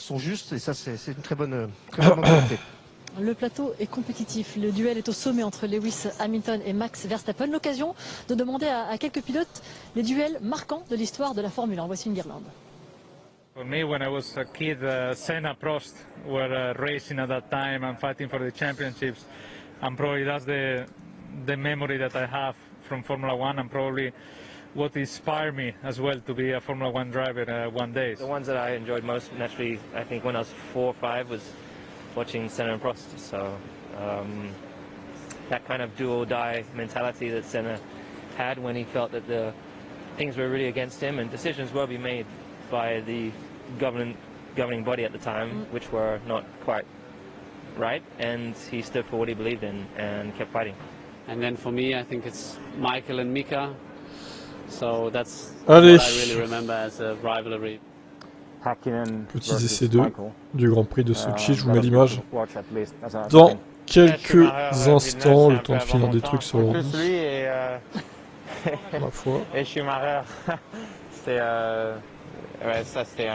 sont justes et ça c'est une très bonne mentalité. Le plateau est compétitif. Le duel est au sommet entre Lewis Hamilton et Max Verstappen. L'occasion de demander à quelques pilotes les duels marquants de l'histoire de la Formule 1. Voici une guirlande. For me, when I was a kid, Senna, Prost were racing at that time and fighting for the championships, and probably that's the memory that I have from Formula One, and probably what inspired me as well to be a Formula One driver one day. The ones that I enjoyed most, naturally, I think when I was 4 or 5, was watching Senna and Prost. So that kind of do-or-die mentality that Senna had when he felt that the things were really against him and decisions were being made by the governing body at the time, which were not quite right, and he stood for what he believed in and kept fighting. And then for me, I think it's Michael and Mika. So that's what I really remember as a rivalry. Petits essais 2 du Grand Prix de Sochi, je vous mets l'image. Dans quelques instants, le temps de finir des trucs sur l'ordi. Ma foi. Et Schumacher, c'est ouais, ça c'était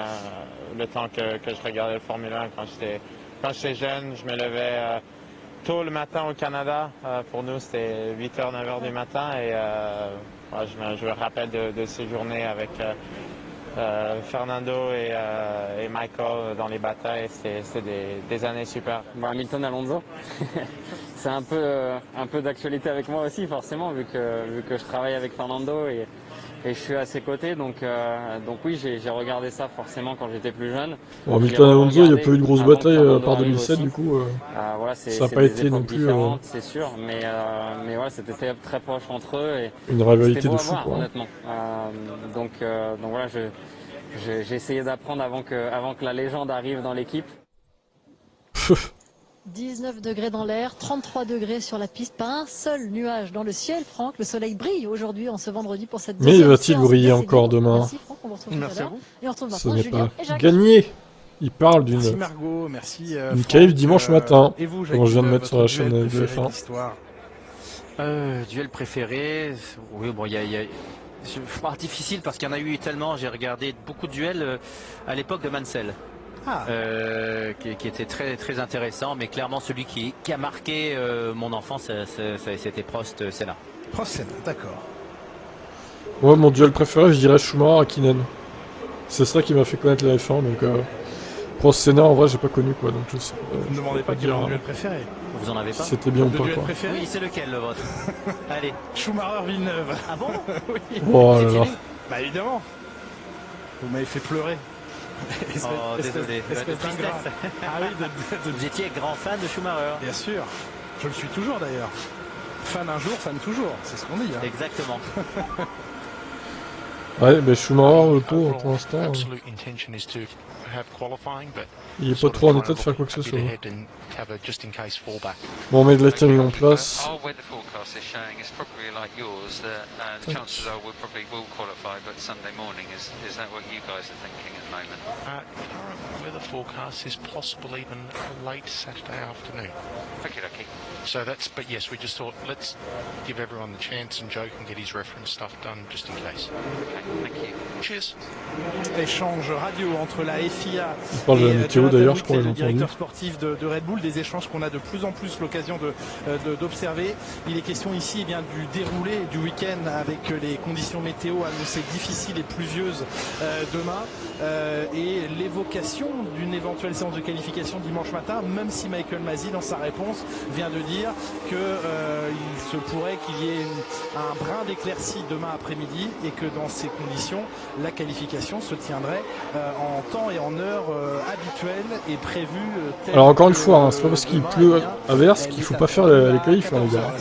le temps que je regardais le Formule 1 quand j'étais jeune. Je me levais tôt le matin au Canada. Pour nous c'était 8h, 9h du matin et ouais, je me rappelle de ces journées avec Fernando et Michael dans les batailles. C'est des années super. Bon, Hamilton Alonso, c'est un peu d'actualité avec moi aussi forcément vu que je travaille avec Fernando et je suis à ses côtés, donc oui, j'ai regardé ça forcément quand j'étais plus jeune. Bon, Hamilton Alonso, il n'y a pas eu de grosse bataille par 2007 du coup. Voilà, ça n'a pas été non plus. C'est sûr, mais ouais, c'était très proche entre eux. Et une rivalité de fou, quoi. Honnêtement. Donc voilà, j'ai essayé d'apprendre avant que la légende arrive dans l'équipe. 19 degrés dans l'air, 33 degrés sur la piste, pas un seul nuage dans le ciel. Franck, le soleil brille aujourd'hui en ce vendredi pour cette deuxième séance. Mais va-t-il briller encore demain? Merci Franck, on vous retrouve tout à l'heure. Et on retrouve Ce maintenant n'est Julien pas et Jacques. gagné. Il parle d'une qualif dimanche matin. Comment je viens de mettre sur la chaîne de F1. Duel préféré, oui bon je parle difficile parce qu'il y en a eu tellement. J'ai regardé beaucoup de duels à l'époque de Mansell. Qui était très intéressant, mais clairement celui qui a marqué mon enfance, c'était Prost Senna. Prost Senna, d'accord. Ouais, mon duel préféré, je dirais Schumacher Hakkinen. C'est ça qui m'a fait connaître la F1, donc Prost Senna en vrai j'ai pas connu quoi, donc je sais. Vous ne demandez pas quel est mon duel préféré. Vous en avez pas? C'était bien ou pas quoi. Oui, c'est lequel le vôtre? Allez. Schumacher Villeneuve. Ah bon? Oui. Oh là là. Bah évidemment. Vous m'avez fait pleurer. Oh, désolé. Ah oui, Vous étiez grand fan de Schumacher. Bien sûr. Je le suis toujours d'ailleurs. Fan un jour, fan toujours. C'est ce qu'on dit. Hein. Exactement. Ouais, mais Schumacher, le pauvre, pour l'instant, il est pas trop en état de faire quoi que ce soit. Bon, on met de la timing en place. So that's, but yes, we just thought let's give everyone the chance and Joe can get his reference stuff done just in case. Okay, thank you. Cheers. Échange radio entre la FIA et le directeur sportif de Red Bull, des échanges qu'on a de plus en plus l'occasion d'observer. Il est question ici bien du déroulé du week-end avec les conditions météo annoncées difficiles et pluvieuses demain et l'évocation d'une éventuelle séance de qualification dimanche matin, même si Michael Masi dans sa réponse vient de dire qu'il se pourrait qu'il y ait un brin d'éclaircie demain après-midi et que dans ces conditions la qualification se tiendrait en temps et en heure habituelle et prévue. Alors encore une fois, hein, c'est pas parce qu'il pleut à verse qu'il faut pas faire les qualifs, hein, les gars.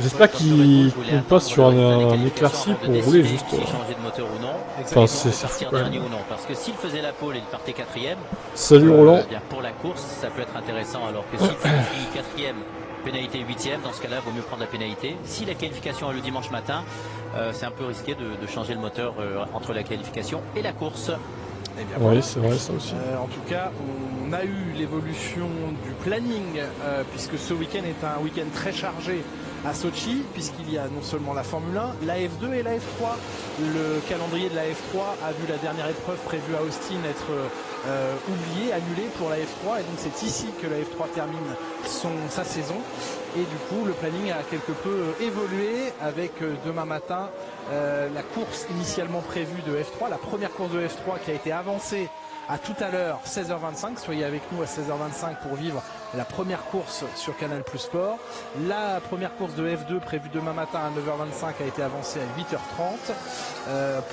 J'espère qu'il passe sur un éclairci pour rouler juste. Enfin, c'est fou quand même. Parce que s'il faisait la pole et il partait quatrième. Salut Roland. Pour la course, ça peut être intéressant. Alors que si tu finis quatrième, pénalité 8e, dans ce cas-là, il vaut mieux prendre la pénalité. Si la qualification est le dimanche matin, c'est un peu risqué de changer le moteur entre la qualification et la course. Eh bien, oui, c'est vrai, ça aussi. En tout cas, on a eu l'évolution du planning, puisque ce week-end est un week-end très chargé à Sochi, puisqu'il y a non seulement la Formule 1, la F2 et la F3. Le calendrier de la F3 a vu la dernière épreuve prévue à Austin être oubliée, annulée pour la F3, et donc c'est ici que la F3 termine sa saison. Et du coup, le planning a quelque peu évolué avec demain matin la course initialement prévue de F3, la première course de F3 qui a été avancée à tout à l'heure, 16h25. Soyez avec nous à 16h25 pour vivre la première course sur Canal Plus Sport. La première course de F2 prévue demain matin à 9h25 a été avancée à 8h30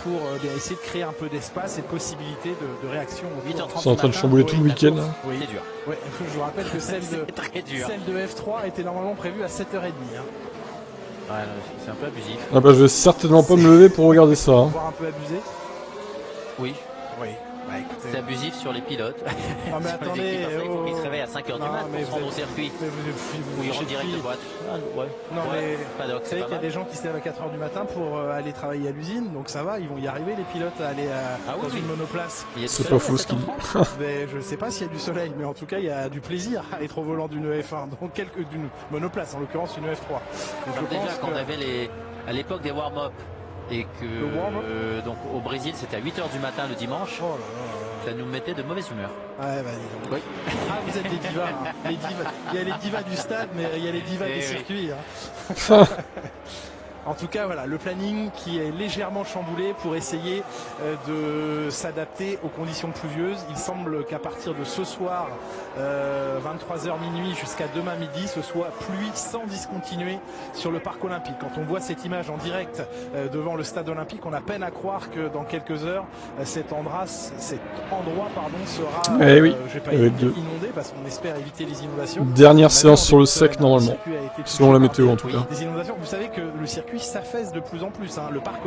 pour essayer de créer un peu d'espace et de possibilités de réaction. 8h30 c'est en train de chambouler tout le week-end. Oui, c'est dur. Ouais, je vous rappelle que celle de F3 était normalement prévue à 7h30. Ouais, c'est un peu abusif. Ah bah je vais certainement pas me lever pour regarder ça. Voir un peu abusé. Oui. Oui. Bah, c'est abusif sur les pilotes. Non mais attendez, il faut qu'ils se réveillent à 5h du mat pour se rendre au circuit. Ou ils rentrent direct de boîte. Ouais. Non mais vous savez qu'il y a des gens qui se lèvent à 4h du matin pour aller travailler à l'usine, donc ça va, ils vont y arriver les pilotes à aller dans une monoplace. C'est pas faux ce qu'il dit. Mais je sais pas s'il y a du soleil, mais en tout cas il y a du plaisir à être au volant d'une F1, donc d'une monoplace, en l'occurrence une F3. Donc déjà quand on avait à l'époque des warm-up, et que donc au Brésil c'était à 8h du matin le dimanche, ça nous mettait de mauvaise humeur. Ouais, bah dis donc. Oui. Ah, vous êtes des divas, hein. Les divas. Il y a les divas du stade, mais il y a les divas des circuits. Hein. En tout cas, voilà, le planning qui est légèrement chamboulé pour essayer de s'adapter aux conditions pluvieuses. Il semble qu'à partir de ce soir, 23h minuit jusqu'à demain midi, ce soit pluie sans discontinuer sur le parc olympique. Quand on voit cette image en direct devant le stade olympique, on a peine à croire que dans quelques heures, cet endroit sera je vais pas inondé parce qu'on espère éviter les inondations. Dernière séance sur le sec normalement, selon la météo en tout cas. Des inondations, vous savez que le circuit s'affaisse de plus en plus. Hein. Le parc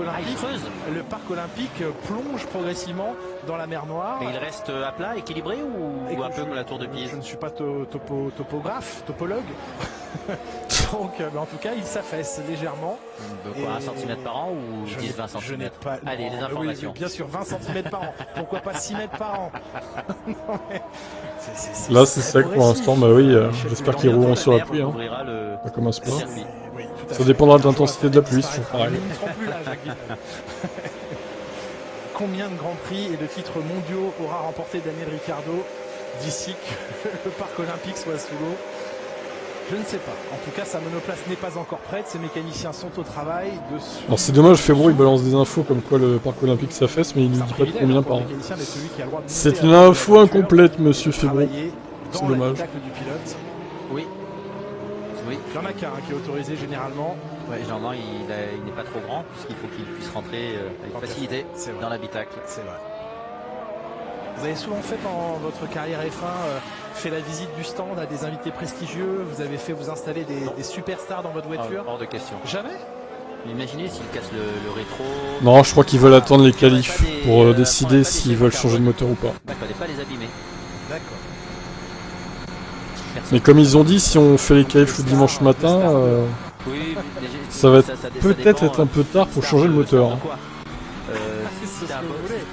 olympique plonge progressivement dans la mer Noire. Mais il reste à plat, équilibré ou un peu comme la tour de Pise? Je ne suis pas topologue. Donc en tout cas il s'affaisse légèrement. De quoi, 1 cm par an ou 10-20 cm? Je n'ai pas. Allez, les informations. Oui, bien sûr, 20 cm par an. Pourquoi pas 6 mètres par an? Là c'est sec pour l'instant, bah oui, j'espère qu'ils rouleront sur la pluie. Hein. Pas comme un sport. Ça dépendra de l'intensité de la pluie, c'est pareil. Combien de grands prix et de titres mondiaux aura remporté Daniel Ricciardo d'ici que le parc olympique soit sous l'eau? Je ne sais pas. En tout cas, sa monoplace n'est pas encore prête. Ses mécaniciens sont au travail. Alors c'est dommage, Febro il balance des infos comme quoi le parc olympique s'affaisse, mais il ne dit pas de combien par an. C'est une info incomplète, monsieur Febro. C'est dommage. Oui. Il y en a qu'un qui est autorisé généralement. Ouais, généralement il n'est pas trop grand puisqu'il faut qu'il puisse rentrer avec facilité dans l'habitacle. C'est vrai. Vous avez souvent fait dans votre carrière F1 fait la visite du stand à des invités prestigieux, vous avez fait vous installer des superstars dans votre voiture? Hors de question. Jamais? Imaginez s'ils cassent le rétro. Non, je crois qu'ils veulent attendre les qualifs pour décider s'ils veulent changer de moteur ou pas. Il ne fallait pas les abîmer. D'accord. Mais comme ils ont dit, si on fait les qualifs le dimanche matin, ça va peut-être être un peu tard pour changer le moteur. Hein.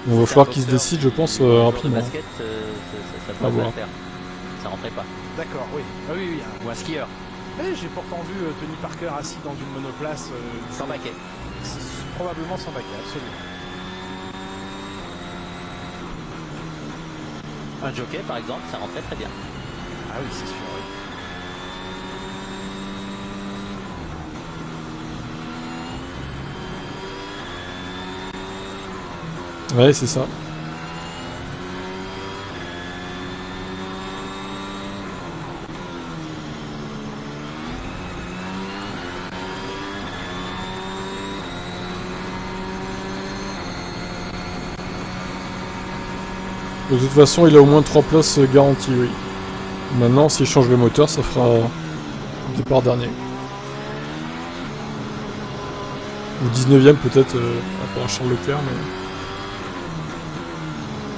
Il va falloir qu'ils se décident, je pense, rapidement. Ça voir. Ça rentrait pas. D'accord, oui. Ah, oui. Ou un skieur. J'ai pourtant vu Tony Parker assis dans une monoplace. Sans baquet. Probablement sans baquet, absolument. Un jockey, par exemple, ça rentrait très bien. Ah oui, c'est sûr, oui. Ouais, c'est ça. De toute façon, il a au moins 3 places garanties, oui. Maintenant, s'il change le moteur, ça fera départ dernier. Ou 19ème peut-être, rapport à Charles Leclerc, mais...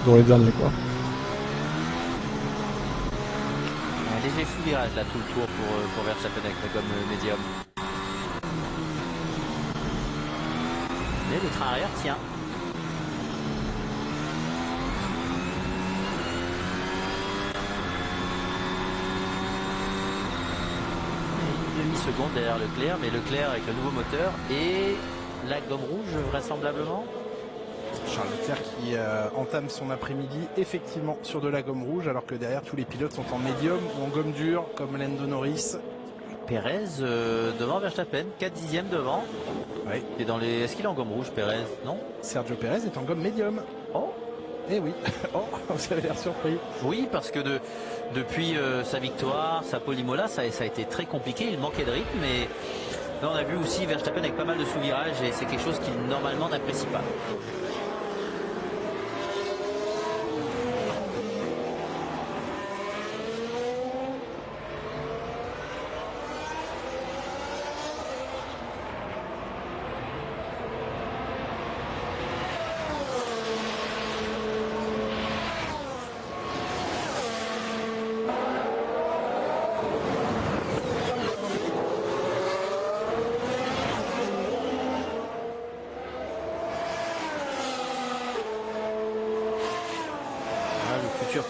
dans les derniers, quoi. Un léger sous-virage, là, tout le tour pour Verstappen avec la gomme médium. Mais le train arrière tient. 10 secondes derrière Leclerc, mais Leclerc avec le nouveau moteur et la gomme rouge vraisemblablement. Charles Leclerc qui entame son après-midi effectivement sur de la gomme rouge, alors que derrière tous les pilotes sont en médium ou en gomme dure comme Lando Norris. Pérez devant Verstappen, 4 dixièmes devant. Oui. Et dans les... Est-ce qu'il est en gomme rouge, Pérez? Non. Sergio Pérez est en gomme médium. Oh. Eh oui. Oh, vous avez l'air surpris. Oui, parce que depuis sa victoire, sa Polimola, ça a été très compliqué. Il manquait de rythme, mais là on a vu aussi Verstappen avec pas mal de sous-virages et c'est quelque chose qu'il normalement n'apprécie pas.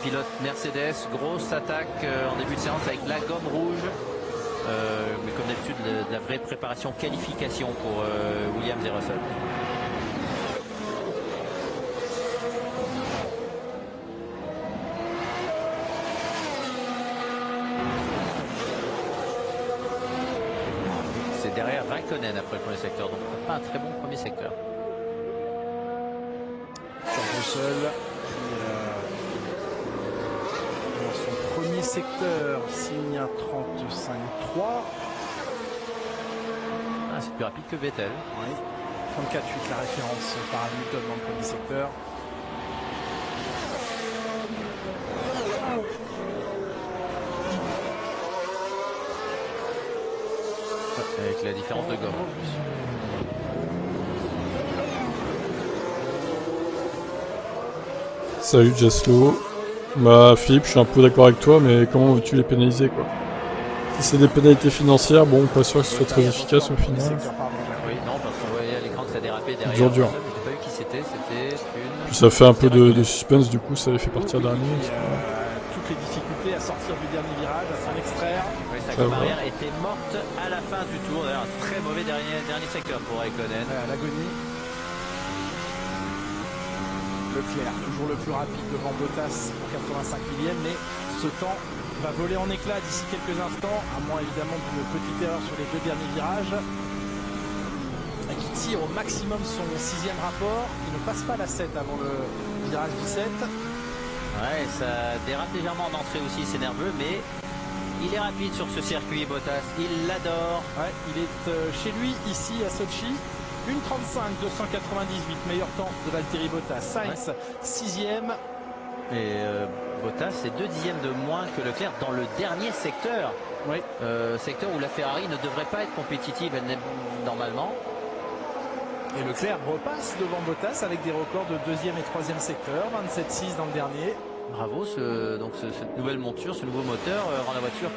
Pilote Mercedes, grosse attaque en début de séance avec la gomme rouge, mais comme d'habitude de la vraie préparation qualification pour Williams et Russell. C'est derrière Raikkonen après le premier secteur, donc pas un très bon premier secteur. Russell premier secteur signe un 35-3. Ah, c'est plus rapide que Vettel. Oui. 34-8 la référence par Hamilton dans le premier secteur. Avec la différence de gomme en plus. Salut Jaslo. Bah Philippe, je suis un peu d'accord avec toi, mais comment veux-tu les pénaliser quoi? Si c'est des pénalités financières, bon, pas sûr que ce soit très efficace au final. Oui, non, parce qu'on voyait à l'écran que ça dérapait derrière. Dur. J'ai pas vu qui c'était une... Puis ça fait un peu de suspense, du coup ça les fait partir dernier. Toutes les difficultés à sortir du dernier virage, à s'en extraire. Oui, sa gomme arrière était morte à la fin du tour. D'ailleurs, un très mauvais dernier secteur pour Raikkonen. À l'agonie. Leclerc, toujours le plus rapide devant Bottas en 85 millième, mais ce temps va voler en éclats d'ici quelques instants, à moins évidemment d'une petite erreur sur les deux derniers virages. Qui tire au maximum son 6e rapport, il ne passe pas la 7 avant le virage 17. Ouais, ça dérape légèrement en entrée aussi, c'est nerveux, mais il est rapide sur ce circuit, Bottas, il l'adore. Ouais, il est chez lui ici à Sochi. 1:35 298, meilleur temps de Valtteri Bottas. Sainz, 6e. Et Bottas, c'est 2 dixièmes de moins que Leclerc dans le dernier secteur. Oui. Secteur où la Ferrari ne devrait pas être compétitive, elle n'est normalement. Et Leclerc repasse devant Bottas avec des records de 2e et 3e secteur, 27,6 dans le dernier. Bravo, cette nouvelle monture, ce nouveau moteur rend la voiture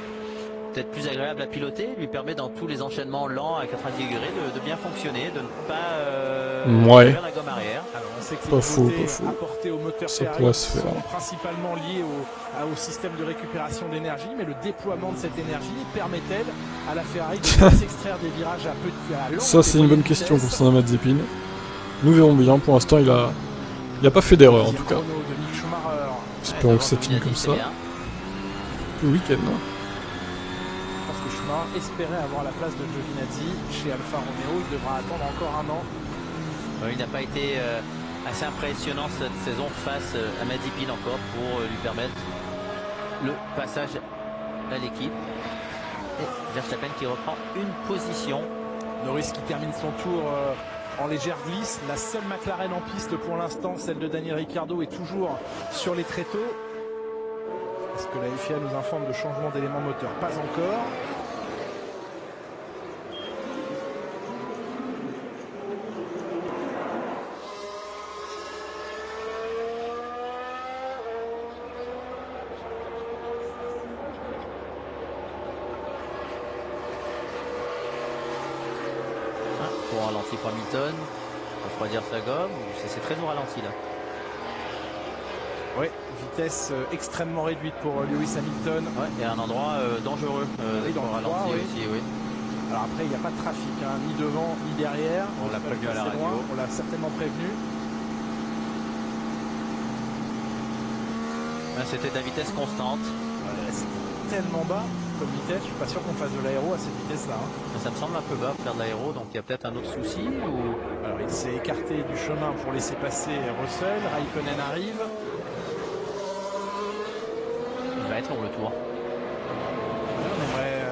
peut-être plus agréable à piloter, lui permet dans tous les enchaînements lents à 90 degrés de bien fonctionner, de ne pas faire la gomme arrière. Alors on sait que les nouveautés apportées au moteur Ferrari sont principalement liées au système de récupération d'énergie, mais le déploiement de cette énergie permet-elle à la Ferrari de s'extraire des virages à longue. Ça c'est une bonne question concernant Mazepin. Nous verrons bien, pour l'instant il a pas fait d'erreur en tout cas. J'espère que ça finit comme ça. Le week-end. Espérait avoir la place de Giovinazzi chez Alfa Romeo, il devra attendre encore un an. Il n'a pas été assez impressionnant cette saison face à Mazepin encore pour lui permettre le passage à l'équipe. Et Verstappen qui reprend une position. Norris qui termine son tour en légère glisse. La seule McLaren en piste pour l'instant, celle de Daniel Ricciardo, est toujours sur les tréteaux. Est-ce que la FIA nous informe de changement d'éléments moteur? Pas encore. Pour ralenti pour Hamilton, pour refroidir sa gomme, c'est très au ralenti là. Oui, vitesse extrêmement réduite pour Lewis Hamilton. Ouais, et un endroit dangereux dans le ralenti aussi, oui. Alors après, il n'y a pas de trafic, hein, ni devant, ni derrière. On l'a prévenu à la radio. On l'a certainement prévenu. C'était de la vitesse constante. C'est tellement bas comme vitesse, je suis pas sûr qu'on fasse de l'aéro à cette vitesse-là. Hein. Ça me semble un peu bas faire de l'aéro, donc il y a peut-être un autre souci ou... Alors il s'est écarté du chemin pour laisser passer Russell. Raikkonen arrive. Il va être long le tour.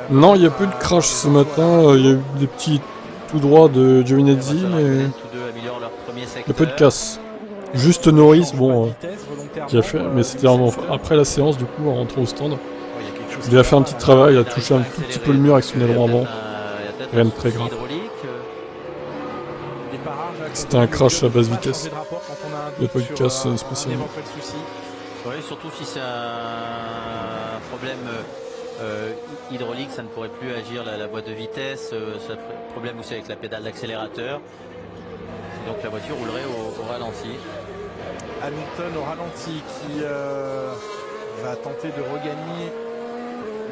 Non, il n'y a peu de crash ce matin. Il y a eu des petits tout droits de Giovinazzi, mais il y a peu de casse. Juste Norris, bon, qui a fait, mais c'était après la séance, du coup, en rentrant au stand. Il a fait un petit travail, il a touché un tout petit peu le mur avec son aileron avant. Rien de très grave. C'était un crash à basse vitesse. Il n'y a pas eu de casse spécialement. Oui, surtout si c'est un problème hydraulique, ça ne pourrait plus agir la boîte de vitesse. Ça problème aussi avec la pédale d'accélérateur. Donc la voiture roulerait au ralenti. Hamilton au ralenti qui va tenter de regagner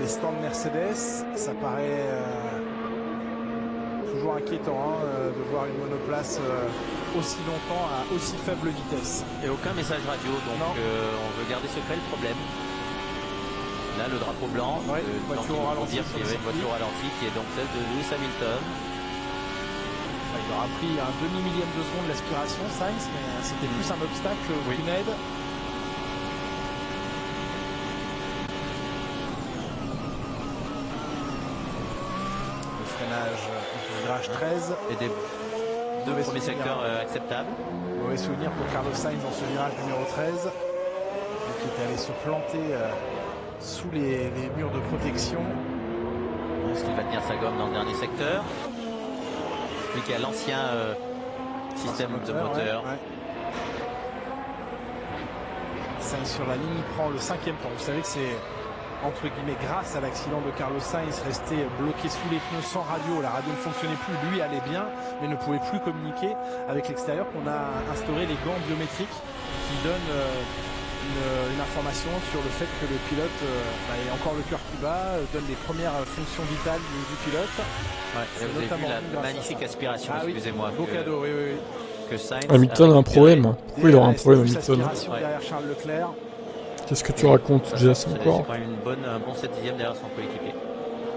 les stands Mercedes. Ça paraît toujours inquiétant de voir une monoplace aussi longtemps à aussi faible vitesse. Et aucun message radio, donc on veut garder secret le problème. Là le drapeau blanc, voiture au ralenti, dire qu'il y avait une voiture ralentie qui est donc celle de Lewis Hamilton. Il aura pris un demi-millième de seconde l'aspiration, Sainz, mais c'était plus un obstacle qu'une aide. Le freinage du virage 13. Et des deux premiers secteurs acceptables. Mauvais souvenir pour Carlos Sainz dans ce virage numéro 13. Qui était allé se planter sous les murs de protection. Est-ce qu'il va tenir sa gomme dans le dernier secteur? Lui qui a l'ancien système de moteur. Ouais. Sainz sur la ligne, il prend le 5e temps. Vous savez que c'est entre guillemets grâce à l'accident de Carlos Sainz, resté bloqué sous les pneus sans radio. La radio ne fonctionnait plus, lui allait bien, mais ne pouvait plus communiquer avec l'extérieur, qu'on a instauré les gants biométriques qui donnent une information sur le fait que le pilote ait encore le cœur qui bat, donne les premières fonctions vitales du pilote. Ouais, vous avez vu la magnifique aspiration, excusez-moi. Beau cadeau, oui. Que Sainz Hamilton a un problème. Pourquoi il aura un problème, Hamilton? Derrière Charles Leclerc. Qu'est-ce que tu racontes, Jess, encore? C'est un bon 7 dixième derrière son coéquipier.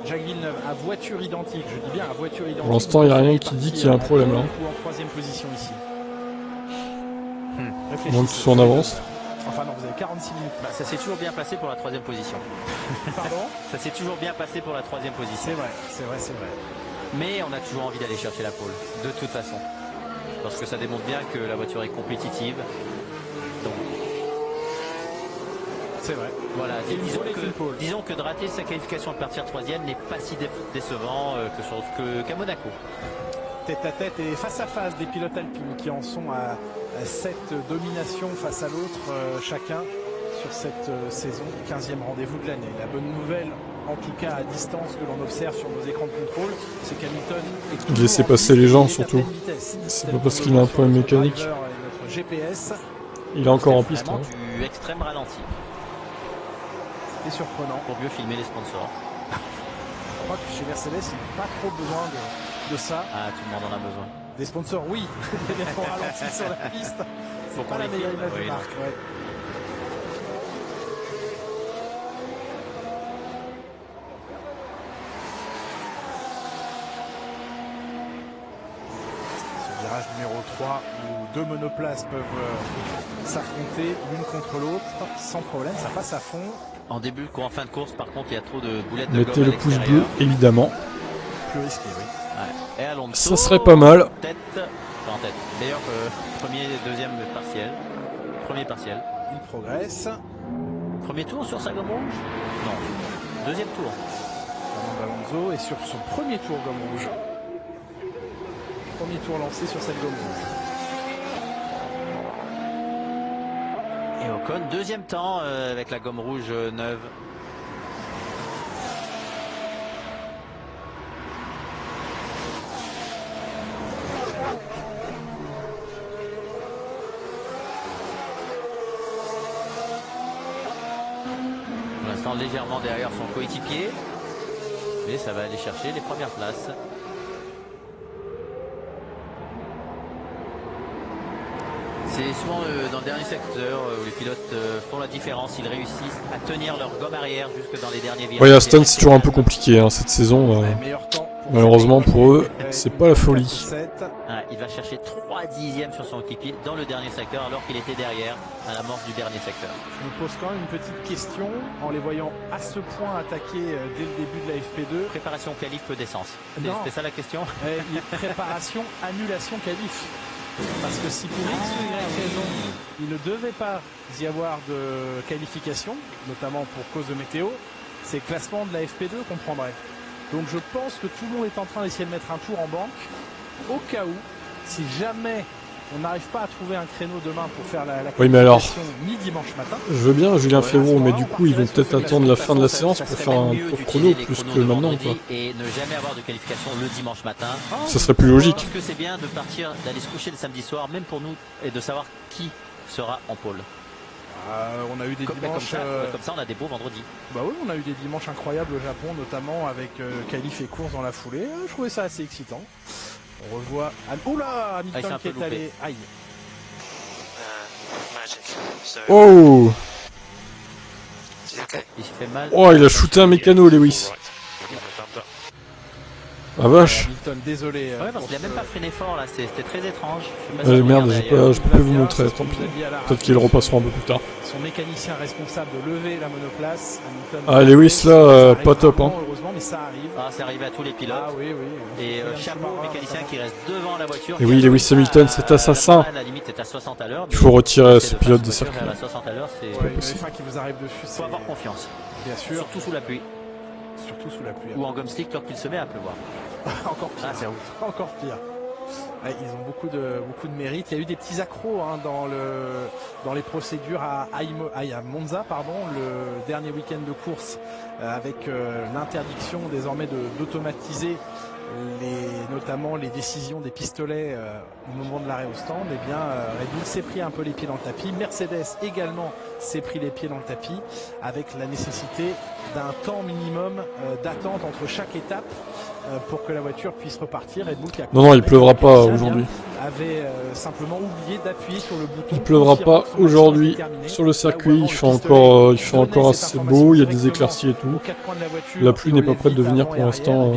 Jacques Villeneuve à voiture identique, je dis bien à voiture identique. Pour l'instant, il n'y a rien qui dit qu'il y a un problème là. Ou en 3e position ici. Donc tu sois en avance. Enfin non, vous avez 46 minutes. Ça s'est toujours bien passé pour la 3e position. Pardon? Ça s'est toujours bien passé pour la 3e position. C'est vrai. Mais on a toujours envie d'aller chercher la pole, de toute façon. Parce que ça démontre bien que la voiture est compétitive. Donc, c'est vrai. Voilà, disons que de rater sa qualification à partir de 3e n'est pas si décevant qu'à Monaco. Tête à tête et face à face des pilotes alpines qui en sont à cette domination face à l'autre chacun sur cette saison, 15e rendez-vous de l'année. La bonne nouvelle, en tout cas à distance, que l'on observe sur nos écrans de contrôle, c'est qu'Hamilton est laissez passer les gens surtout. C'est pas parce qu'il a un problème mécanique. Notre GPS. Il est encore en piste. Hein. Du extrême ralenti. C'est surprenant. Pour mieux filmer les sponsors. Je crois que chez Mercedes, il n'y a pas trop besoin de ça. Ah, tout le monde en a besoin. Des sponsors, oui. Mais d'être ralenti sur la piste, c'est pas la meilleure image de marque. Ouais. Ce virage numéro 3 où deux monoplaces peuvent s'affronter l'une contre l'autre sans problème, ça passe à fond. En début ou en fin de course, par contre, il y a trop de boulettes de gomme. Mettez le pouce bleu, évidemment. Plus risqué, oui. Ouais. Et Alonso, ça serait pas mal. Tête, pas en tête. D'ailleurs, premier, deuxième partiel. Premier partiel. Il progresse. Premier tour sur sa gomme rouge? Non. Deuxième tour. Fernando Alonso est sur son premier tour gomme rouge. Premier tour lancé sur cette gomme rouge. Et Ocon, deuxième temps avec la gomme rouge neuve. Pour l'instant légèrement derrière son coéquipier. mais ça va aller chercher les premières places. C'est souvent dans le dernier secteur où les pilotes font la différence, ils réussissent à tenir leur gomme arrière jusque dans les derniers virages. Oui, Aston c'est toujours un peu compliqué hein, cette saison. Malheureusement pour eux, c'est pas la folie. Ah, il va chercher 3 dixièmes sur son équipier dans le dernier secteur alors qu'il était derrière à la mort du dernier secteur. Je me pose quand même une petite question en les voyant à ce point attaquer dès le début de la FP2. Préparation qualif peu d'essence. C'était ça la question? Préparation, annulation qualif. Parce que si pour X ou Y raison, il ne devait pas y avoir de qualification, notamment pour cause de météo, c'est le classement de la FP2 qu'on prendrait. Donc je pense que tout le monde est en train d'essayer de mettre un tour en banque, au cas où, si jamais on n'arrive pas à trouver un créneau demain pour faire la qualification oui, mais alors, mi-dimanche matin. Je veux bien Julien Févreau, mais du coup ils vont peut-être attendre la fin de la séance pour faire un chrono plus que maintenant. Quoi. Et ne jamais avoir de qualification le dimanche matin. Ça serait plus logique. Parce que c'est bien de partir, d'aller se coucher le samedi soir, même pour nous, et de savoir qui sera en pôle. On a eu des dimanches... Comme ça on a des beaux vendredis. Bah oui, on a eu des dimanches incroyables au Japon, notamment avec qualif et course dans la foulée. Je trouvais ça assez excitant. On revoit... Oula, Hamilton qui est allé... Aïe. Oh. Il s'est fait mal. Oh, il a shooté un mécano, Lewis. Ah vache. Hamilton, désolé. Ouais, parce qu'il a même pas freiné fort là, c'était très étrange. Merde, je peux pas vous montrer, tant pis. Peut-être qu'ils le repasseront un peu plus tard. Son mécanicien responsable de lever la monoplace. Hamilton ah, Lewis là, pas top hein. Heureusement, mais ça arrive. Ah, c'est arrivé à tous les pilotes. Ah oui, oui. Et chapeau au mécanicien qui reste devant la voiture. Et oui, Lewis Hamilton, c'est assassin. La limite est à 60 à l'heure. Il faut retirer ce pilote des circuits. À 60 à l'heure, c'est pas possible. Qui vous arrive dessus. Faut avoir confiance. Bien sûr. Surtout sous la pluie. Surtout sous la pluie. Ou en gomme slick lorsqu'il se met à pleuvoir. Encore pire. Ah, encore pire. Ouais, ils ont beaucoup de mérite. Il y a eu des petits accros hein, dans les procédures à Monza, pardon, le dernier week-end de course avec l'interdiction désormais d'automatiser notamment les décisions des pistolets au moment de l'arrêt au stand. Eh bien, Red Bull s'est pris un peu les pieds dans le tapis. Mercedes également s'est pris les pieds dans le tapis avec la nécessité d'un temps minimum d'attente entre chaque étape pour que la voiture puisse repartir. Red Bull qui a non, il pleuvra pas aujourd'hui. Avait simplement oublié d'appuyer sur le bouton. Il pleuvra pas aujourd'hui sur le circuit. Il fait encore assez beau. Il y a des éclaircies et tout. La pluie n'est pas prête de venir pour l'instant.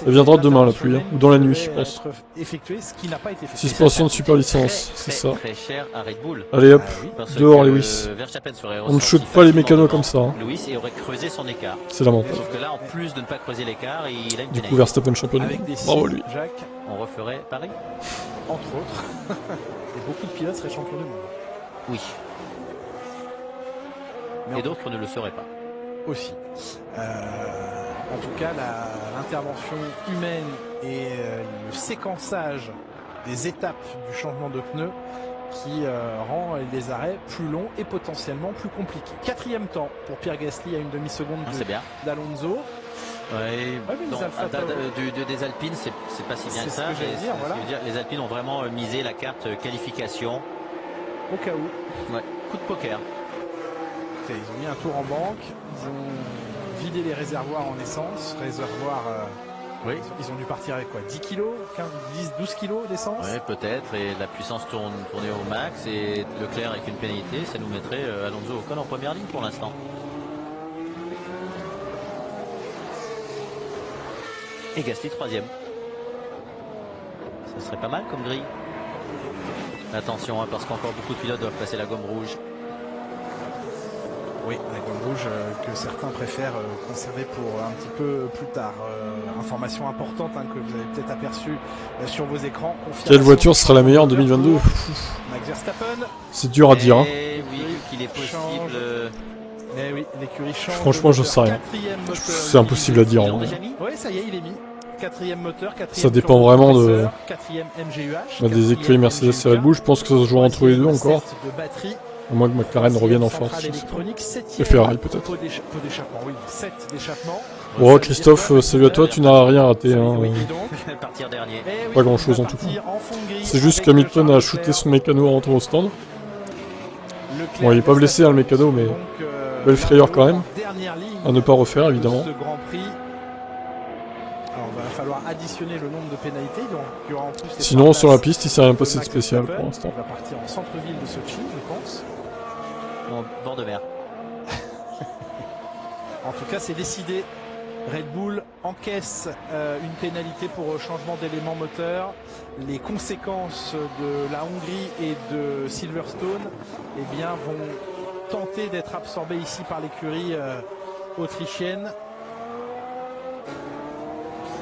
Elle viendra demain la pluie, ou dans la nuit je pense. 6% de super licence, c'est ça. Allez hop, dehors Lewis. On ne shoot pas les mécanos comme ça. Lewis aurait creusé son écart. C'est lamentable. Sauf que là, en plus de ne pas creuser l'écart, il a une du coup Verstappen champion. Bravo lui. On referait pareil. Entre autres. Et beaucoup de pilotes seraient champions du monde. Oui. Et d'autres ne le seraient pas. Aussi. En tout cas, l'intervention humaine et le séquençage des étapes du changement de pneus qui rend les arrêts plus longs et potentiellement plus compliqués. 4e temps pour Pierre Gasly à une demi-seconde d'Alonso. Ouais, des Alpines, c'est pas si bien que ça. Les Alpines ont vraiment misé la carte qualification. Au cas où. Ouais, coup de poker. Ils ont mis un tour en banque, ils ont vidé les réservoirs en essence, oui. Ils ont dû partir avec quoi, 10 kilos, 12 kilos d'essence. Oui, peut-être, et la puissance tournait au max, et Leclerc avec une pénalité, ça nous mettrait Alonso Ocon en première ligne pour l'instant. Et Gasly 3e. Ça serait pas mal comme grille. Attention, parce qu'encore beaucoup de pilotes doivent passer la gomme rouge. Oui, la gomme rouge que certains préfèrent conserver pour un petit peu plus tard. Information importante que vous avez peut-être aperçue sur vos écrans. Quelle voiture sera la meilleure en 2022? Max Verstappen. C'est dur à dire. Hein. Oui, qu'il est possible. Mais oui, l'écurie change. Franchement, je sais rien. C'est impossible à dire. Hein. Oui, ça y est, il est mis. 4e moteur, 4e. Ça dépend vraiment de 4e MGUH. Des écuries Mercedes et Red Bull. Je pense que ça se jouera entre les deux encore. À moins que McLaren revienne en force. Et Ferrari peut-être. Oui, 7 d'échappement. Bon, Christophe, salut à toi, tu n'as rien raté. Hein. Partir dernier. Pas grand chose en tout cas. C'est juste qu'Hamilton a shooté son mécano en rentrant au stand. Bon, il est pas blessé le mécano, mais belle frayeur quand même. À ne pas refaire évidemment. Alors il va falloir additionner le nombre de pénalités, donc il y aura en plus... Sinon sur la piste il s'est rien passé de spécial pour l'instant. Il va partir en centre-ville de Sochi, je pense. En bord de mer. En tout cas c'est décidé. Red Bull encaisse une pénalité pour changement d'élément moteur. Les conséquences de la Hongrie et de Silverstone eh bien, vont tenter d'être absorbées ici par l'écurie autrichienne.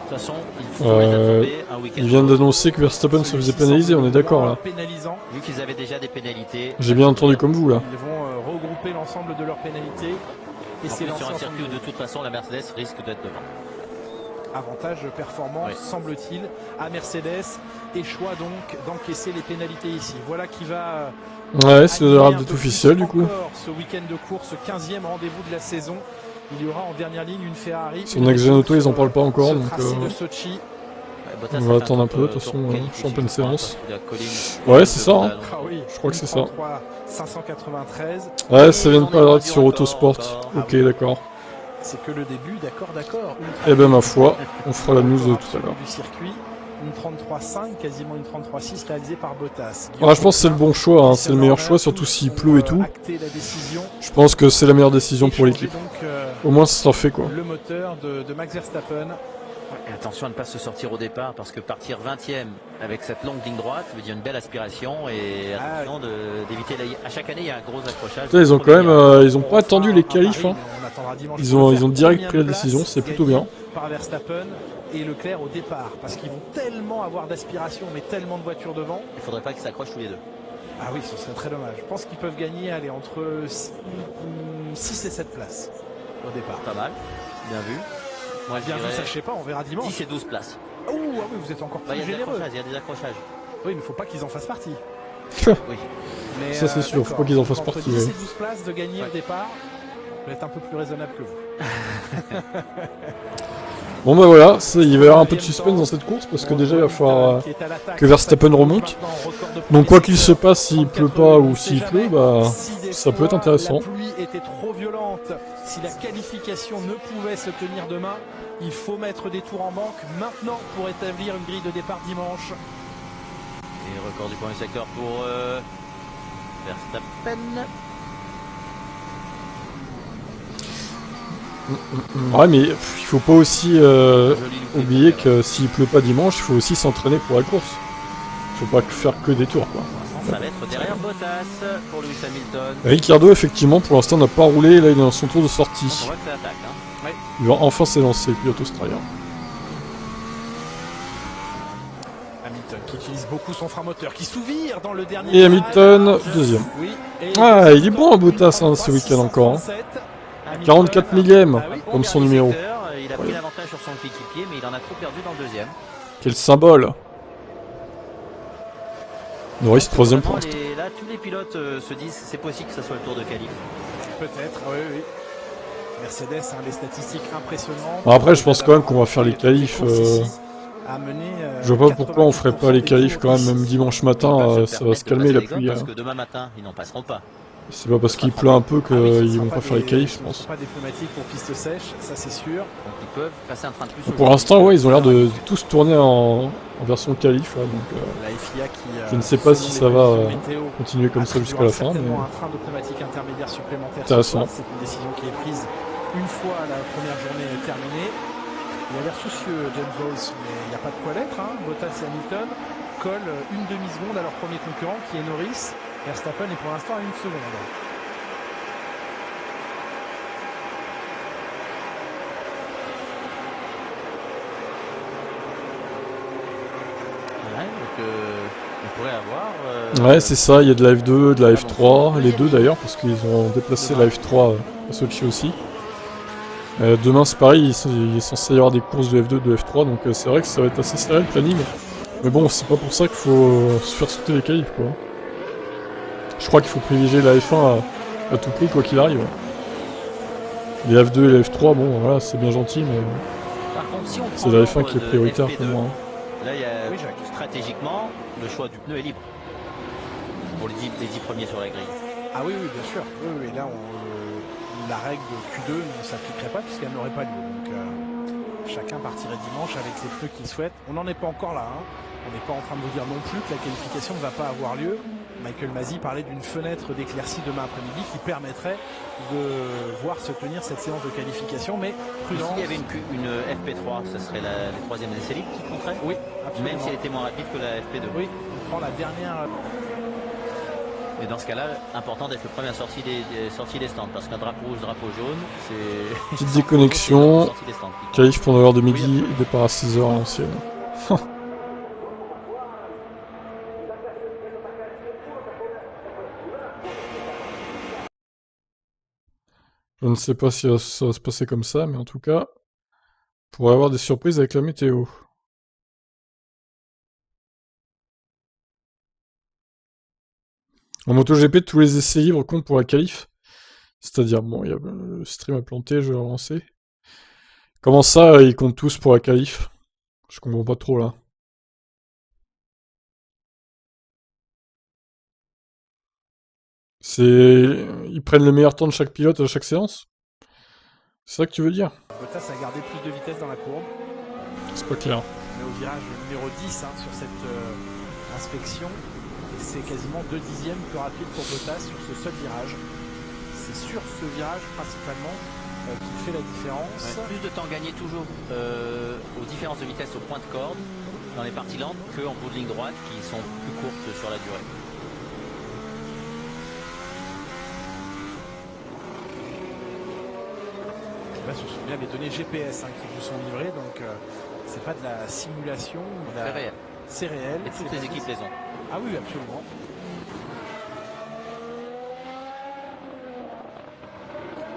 De toute façon, il faut les absorber un week-end. Ils viennent d'annoncer que Verstappen se faisait pénaliser, on est d'accord là. Vu qu'ils avaient déjà des pénalités. J'ai bien entendu comme vous là. Ils vont regrouper l'ensemble de leurs pénalités. Et c'est sur un circuit où de toute façon la Mercedes risque d'être devant. Avantage performance, semble-t-il, à Mercedes, et choix donc d'encaisser les pénalités ici. Voilà qui va... Ouais, c'est l'air d'être officiel du coup. Ce week-end de course, 15e rendez-vous de la saison. Il y aura en dernière ligne une Ferrari. Sur Next Gen Auto, ils en parlent pas encore, donc de Sochi. On va attendre un peu, de toute façon, je suis en pleine séance. Ouais, c'est ça, hein. Je crois que c'est ça. 593. Ouais, ça vient de paraître sur Autosport. Ok, d'accord. C'est que le début, d'accord. Eh ben ma foi, on fera la news tout à l'heure. Du circuit, une 33.5, quasiment une 33.6 réalisée par Bottas. Ah, je pense que c'est le bon choix, hein. C'est le meilleur choix, surtout s'il pleut et tout. Je pense que c'est la meilleure décision pour l'équipe. Au moins ça sera fait quoi. Le moteur de Max Verstappen. Et attention à ne pas se sortir au départ parce que partir 20e avec cette longue ligne droite veut dire une belle aspiration et attention d'éviter à chaque année il y a un gros accrochage. Là, ils ont quand même ils ont pas attendu les qualifs hein. Ils ont direct pris la décision, c'est plutôt bien. Par Verstappen et Leclerc au départ parce qu'ils vont tellement avoir d'aspiration mais tellement de voitures devant. Il faudrait pas qu'ils s'accrochent tous les deux. Ah oui, ce serait très dommage. Je pense qu'ils peuvent gagner entre 6 et 7 places au départ. Pas mal, bien vu. Moi, bien vu, ça je sais pas, on verra dimanche. 10 et 12 places. Ah oui, vous êtes encore plus généreux. Il y a des accrochages. Oui, mais il ne faut pas qu'ils en fassent partie. Oui. Mais ça c'est sûr, faut pas qu'ils en fassent partie. 10 et 12 places de gagner au départ, je vais être un peu plus raisonnable que vous. Bon bah voilà, il va y avoir un peu de suspense dans cette course parce que déjà il va falloir que Verstappen remonte. Donc quoi qu'il se passe, s'il pleut pas ou s'il pleut, bah ça peut être intéressant. La pluie était trop violente. Si la qualification ne pouvait se tenir demain, il faut mettre des tours en banque maintenant pour établir une grille de départ dimanche. Et record du premier secteur pour Verstappen. Ouais mais il faut pas aussi oublier que s'il pleut pas dimanche, il faut aussi s'entraîner pour la course. Il faut pas faire que des tours quoi. Ça va être derrière Bottas pour Lewis Hamilton. Ricciardo effectivement pour l'instant n'a pas roulé, là il est dans son tour de sortie. On voit que ça attaque hein. Il va enfin s'élancer le pilote australien. Hamilton qui utilise beaucoup son frein moteur, qui s'ouvre dans le dernier. Et Hamilton deuxième. Ah il est bon à Bottas hein, ce week-end encore. Hein. 44 millième comme son numéro. Il a pris l'avantage sur son coéquipier mais il en a trop perdu dans le deuxième. Quel symbole. Norris troisième pour l'instant. Là tous les pilotes se disent c'est possible que ça soit le tour de qualif. Peut-être, oui. Mercedes, hein, les statistiques impressionnantes. Bon, après je pense quand même qu'on va faire les qualifs. Je vois pas pourquoi on ferait pas les qualifs quand même dimanche matin, ça va se calmer la pluie. Parce que demain matin ils n'en passeront pas. C'est pas parce qu'il pleut un peu qu'ils vont pas faire les qualifs, je pense. Pas des pneumatiques pour piste sèche, ça c'est sûr. Donc ils peuvent passer un train de plus. Pour l'instant, ouais, ils ont l'air de tous tourner en version qualif, là, donc la FIA qui, je ne sais pas si ça va continuer comme ça jusqu'à la fin, mais un train de pneumatiques intermédiaire supplémentaire. Intéressant. C'est une décision qui est prise une fois la première journée terminée. Il a l'air soucieux, James Bowles, mais il n'y a pas de quoi l'être. Hein. Bottas et Hamilton collent une demi-seconde à leur premier concurrent qui est Norris. Verstappen est pour l'instant à une seconde. On pourrait avoir... Ouais, c'est ça, il y a de la F2, de la F3, les deux d'ailleurs, parce qu'ils ont déplacé la F3 à Sochi aussi. Demain c'est pareil, il est censé y avoir des courses de F2, de F3, donc c'est vrai que ça va être assez serré le planning. Mais bon, c'est pas pour ça qu'il faut se faire sauter les qualifs quoi. Je crois qu'il faut privilégier la F1 à tout prix quoi qu'il arrive. Les F2 et la F3, bon voilà, c'est bien gentil, mais c'est la F1 qui est prioritaire pour moi. Là, il y a stratégiquement, le choix du pneu est libre pour les 10 premiers sur la grille. Ah oui, bien sûr. Oui, là, la règle de Q2 ne s'appliquerait pas puisqu'elle n'aurait pas lieu. Donc, Chacun partirait dimanche avec les pneus qu'il souhaite. On n'en est pas encore là. Hein. On n'est pas en train de vous dire non plus que la qualification ne va pas avoir lieu. Michael Masi parlait d'une fenêtre d'éclaircie demain après-midi qui permettrait de voir se tenir cette séance de qualification. Mais prudence. S'il y avait une FP3, ce serait la troisième essai libre qui compterait? Oui, absolument. Même si elle était moins rapide que la FP2. Oui, on prend la dernière. Et dans ce cas-là, important d'être le premier à sortir des stands, parce qu'un drapeau rouge, drapeau jaune, c'est... Petite déconnexion, qualif pour 9h de midi, départ à 6h à l'ancienne. Je ne sais pas si ça va se passer comme ça, mais en tout cas, on pourrait avoir des surprises avec la météo. En MotoGP, tous les essais libres comptent pour la qualif. C'est-à-dire, bon, il y a le stream à planter, je vais le relancer. Comment ça, ils comptent tous pour la qualif? Je comprends pas trop là. Ils prennent le meilleur temps de chaque pilote à chaque séance? C'est ça que tu veux dire? Bottas a gardé plus de vitesse dans la courbe. C'est pas clair. Mais au virage numéro 10 sur cette inspection, c'est quasiment 2 dixièmes plus rapide pour Bottas sur ce seul virage. C'est sur ce virage principalement qui fait la différence. Ouais, plus de temps gagné toujours aux différences de vitesse au point de corde dans les parties lentes qu'en bout de ligne droite qui sont plus courtes sur la durée. Là, ce sont bien les données GPS qui vous sont livrées, donc c'est pas de la simulation. C'est réel. C'est réel. Et toutes les équipes les ont. Ah oui, absolument.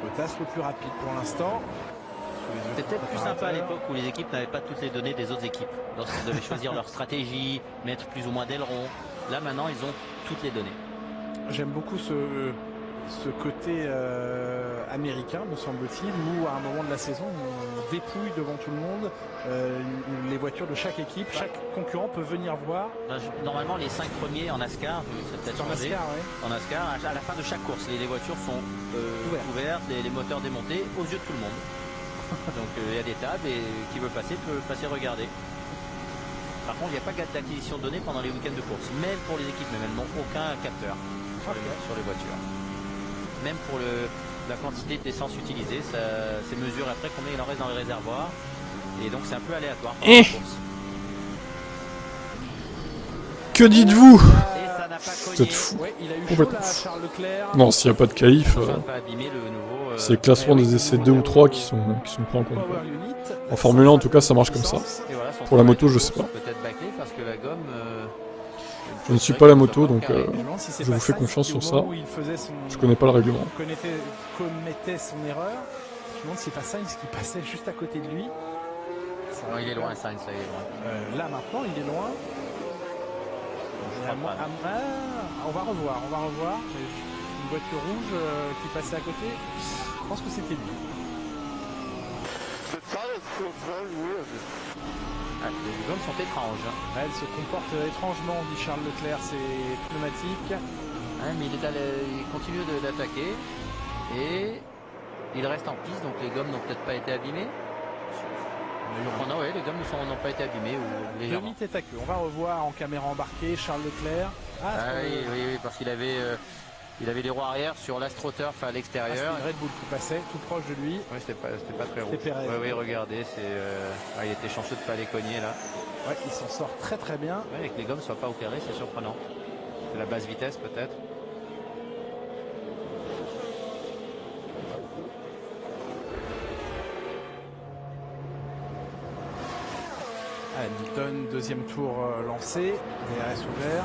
Bottas le plus rapide pour l'instant. C'était peut-être plus sympa à l'époque où les équipes n'avaient pas toutes les données des autres équipes. Lorsqu'ils devaient choisir leur stratégie, mettre plus ou moins d'ailerons. Là maintenant, ils ont toutes les données. J'aime beaucoup ce côté américain, me semble-t-il, où à un moment de la saison, on dépouille devant tout le monde les voitures de chaque équipe. Chaque concurrent peut venir voir. Normalement, les 5 premiers en NASCAR, c'est peut-être changé. En NASCAR, à la fin de chaque course, les voitures sont ouvertes, les moteurs démontés aux yeux de tout le monde. Donc il y a des tables et qui veut passer peut passer regarder. Par contre, il n'y a pas d'acquisition de données pendant les week-ends de course, même pour les équipes, mais elles n'ont aucun capteur sur les voitures. Même pour la quantité d'essence utilisée, c'est mesuré après combien il en reste dans le réservoir. Et donc c'est un peu aléatoire pendant la course. Que dites-vous? Vous êtes fou. Ouais, il a eu complètement fou. Charles Leclerc. Non, s'il n'y a pas de qualif, c'est les classements des essais 2 ou 3 qui sont pris en compte. En Formule 1, en tout cas, ça marche comme ça. Voilà, pour la moto, je sais pas. Parce que la gomme, je ne suis pas la moto, donc je vous fais confiance sur ça. Je connais pas le règlement. Commettait son erreur. Je me demande si c'est pas Sainz qui passait juste à côté de lui. Non, il est loin, Sainz, là, il est loin. Là maintenant, il est loin. On va revoir. Une voiture rouge qui passait à côté. Je pense que c'était lui. Les gommes sont étranges. Elle se comporte étrangement, dit Charles Leclerc, c'est pneumatique. Mais il continue d'attaquer. Et il reste en piste, donc les gommes n'ont peut-être pas été abîmées. Les gommes n'ont pas été abîmées ou légèrement. Demi-tête à queue. On va revoir en caméra embarquée Charles Leclerc. Oui, parce qu'il avait les roues arrière sur l'AstroTurf à l'extérieur. C'était Red Bull qui passait tout proche de lui. Oui, c'était pas très rouge. Oui, regardez, il était chanceux de ne pas les cogner là. Ouais, il s'en sort très très bien. Ouais, et que les gommes ne soient pas opérées, c'est surprenant. C'est la basse vitesse peut-être. Hamilton, deuxième tour lancé, DRS ouvert.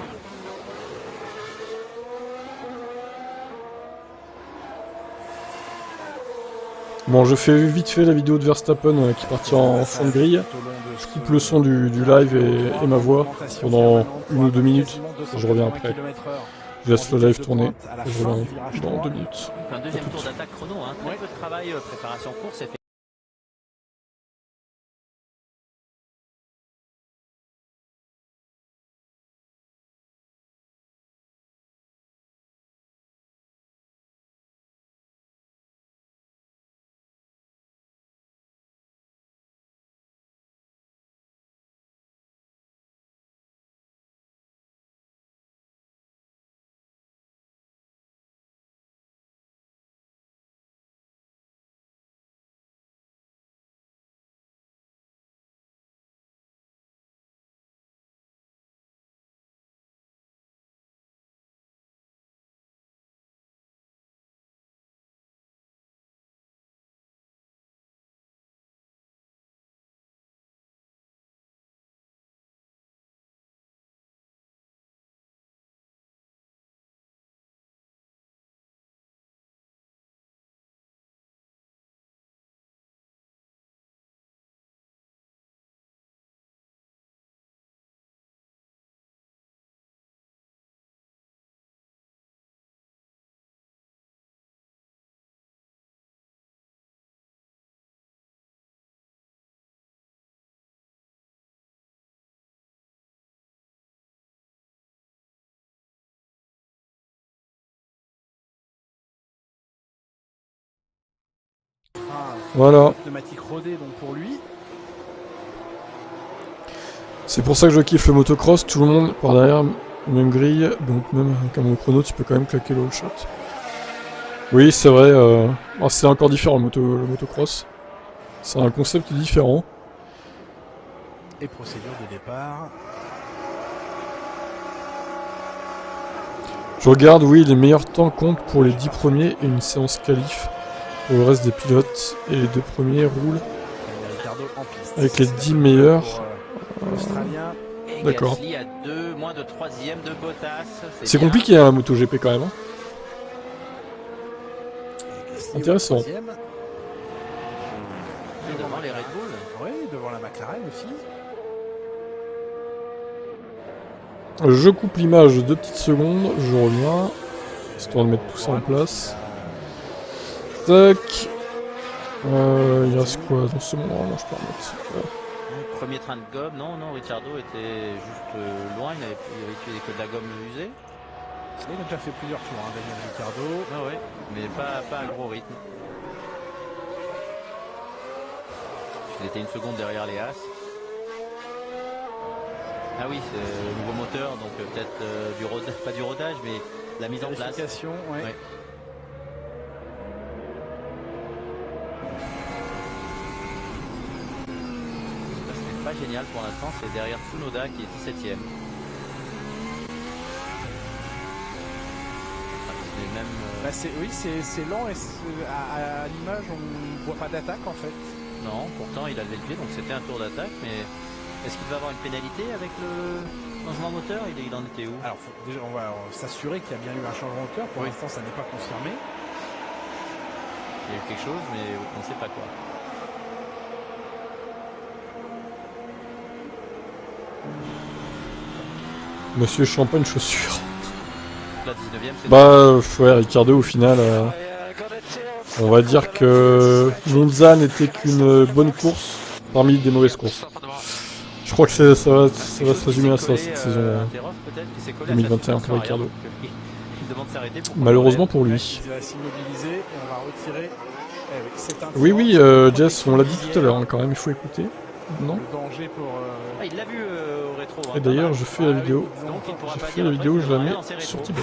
Bon, je fais vite fait la vidéo de Verstappen qui partira en fond de grille. Je coupe le son du live et ma voix pendant 1 ou 2 minutes. Je reviens après. Je laisse le live tourner et je reviens dans 2 minutes. Un deuxième tour d'attaque chrono, très peu de travail, préparation course. Voilà. Pneumatique rodée donc pour lui. C'est pour ça que je kiffe le motocross, tout le monde par derrière, même grille, donc même avec un bon chrono, tu peux quand même claquer le wall shot. Oui, c'est vrai, c'est encore différent le motocross. C'est un concept différent. Et procédure de départ. Je regarde, oui, les meilleurs temps comptent pour les 10 premiers et une séance qualif pour le reste des pilotes. Et les 2 premiers roulent avec les 10 meilleurs. D'accord. C'est compliqué hein, la MotoGP quand même. Hein. Intéressant. Devant les Red Bull. Oui, devant la McLaren aussi. Je coupe l'image 2 petites secondes, je reviens, histoire de mettre tout ça en place. Tac. Il reste quoi dans ce moment? Non, je peux remettre. Premier train de gomme, non, Ricciardo était juste loin, il avait tué que de la gomme usée. Il a déjà fait plusieurs tours, hein, Daniel Ricciardo. Ah ouais, mais pas à gros rythme. Il était une seconde derrière les As. Ah oui, c'est le nouveau moteur, donc peut-être du rodage, pas du rodage, mais la mise en place. Ouais. Ouais. C'est pas génial pour l'instant, c'est derrière Tsunoda qui est 17ème. Oui, c'est lent et à l'image on ne voit pas d'attaque en fait. Non, pourtant il a levé le pied, donc c'était un tour d'attaque, mais est-ce qu'il va avoir une pénalité avec le changement moteur? Il en était où? Alors déjà on va s'assurer qu'il y a bien eu un changement moteur, pour l'instant ça n'est pas confirmé. Il y a eu quelque chose, mais on ne sait pas quoi. Monsieur Champagne chaussures. La 19e, c'est bah ouais, Ricciardo au final, on va dire que Monza n'était qu'une bonne course parmi des mauvaises courses. Je crois que ça va se résumer à ça cette saison 2021 pour Ricciardo. Malheureusement pour lui. Oui, Jess, on l'a dit tout à l'heure, hein, quand même, il faut écouter. Non. Il l'a vu au rétro. Et d'ailleurs, je fais la vidéo. Je la mets sur Tibet.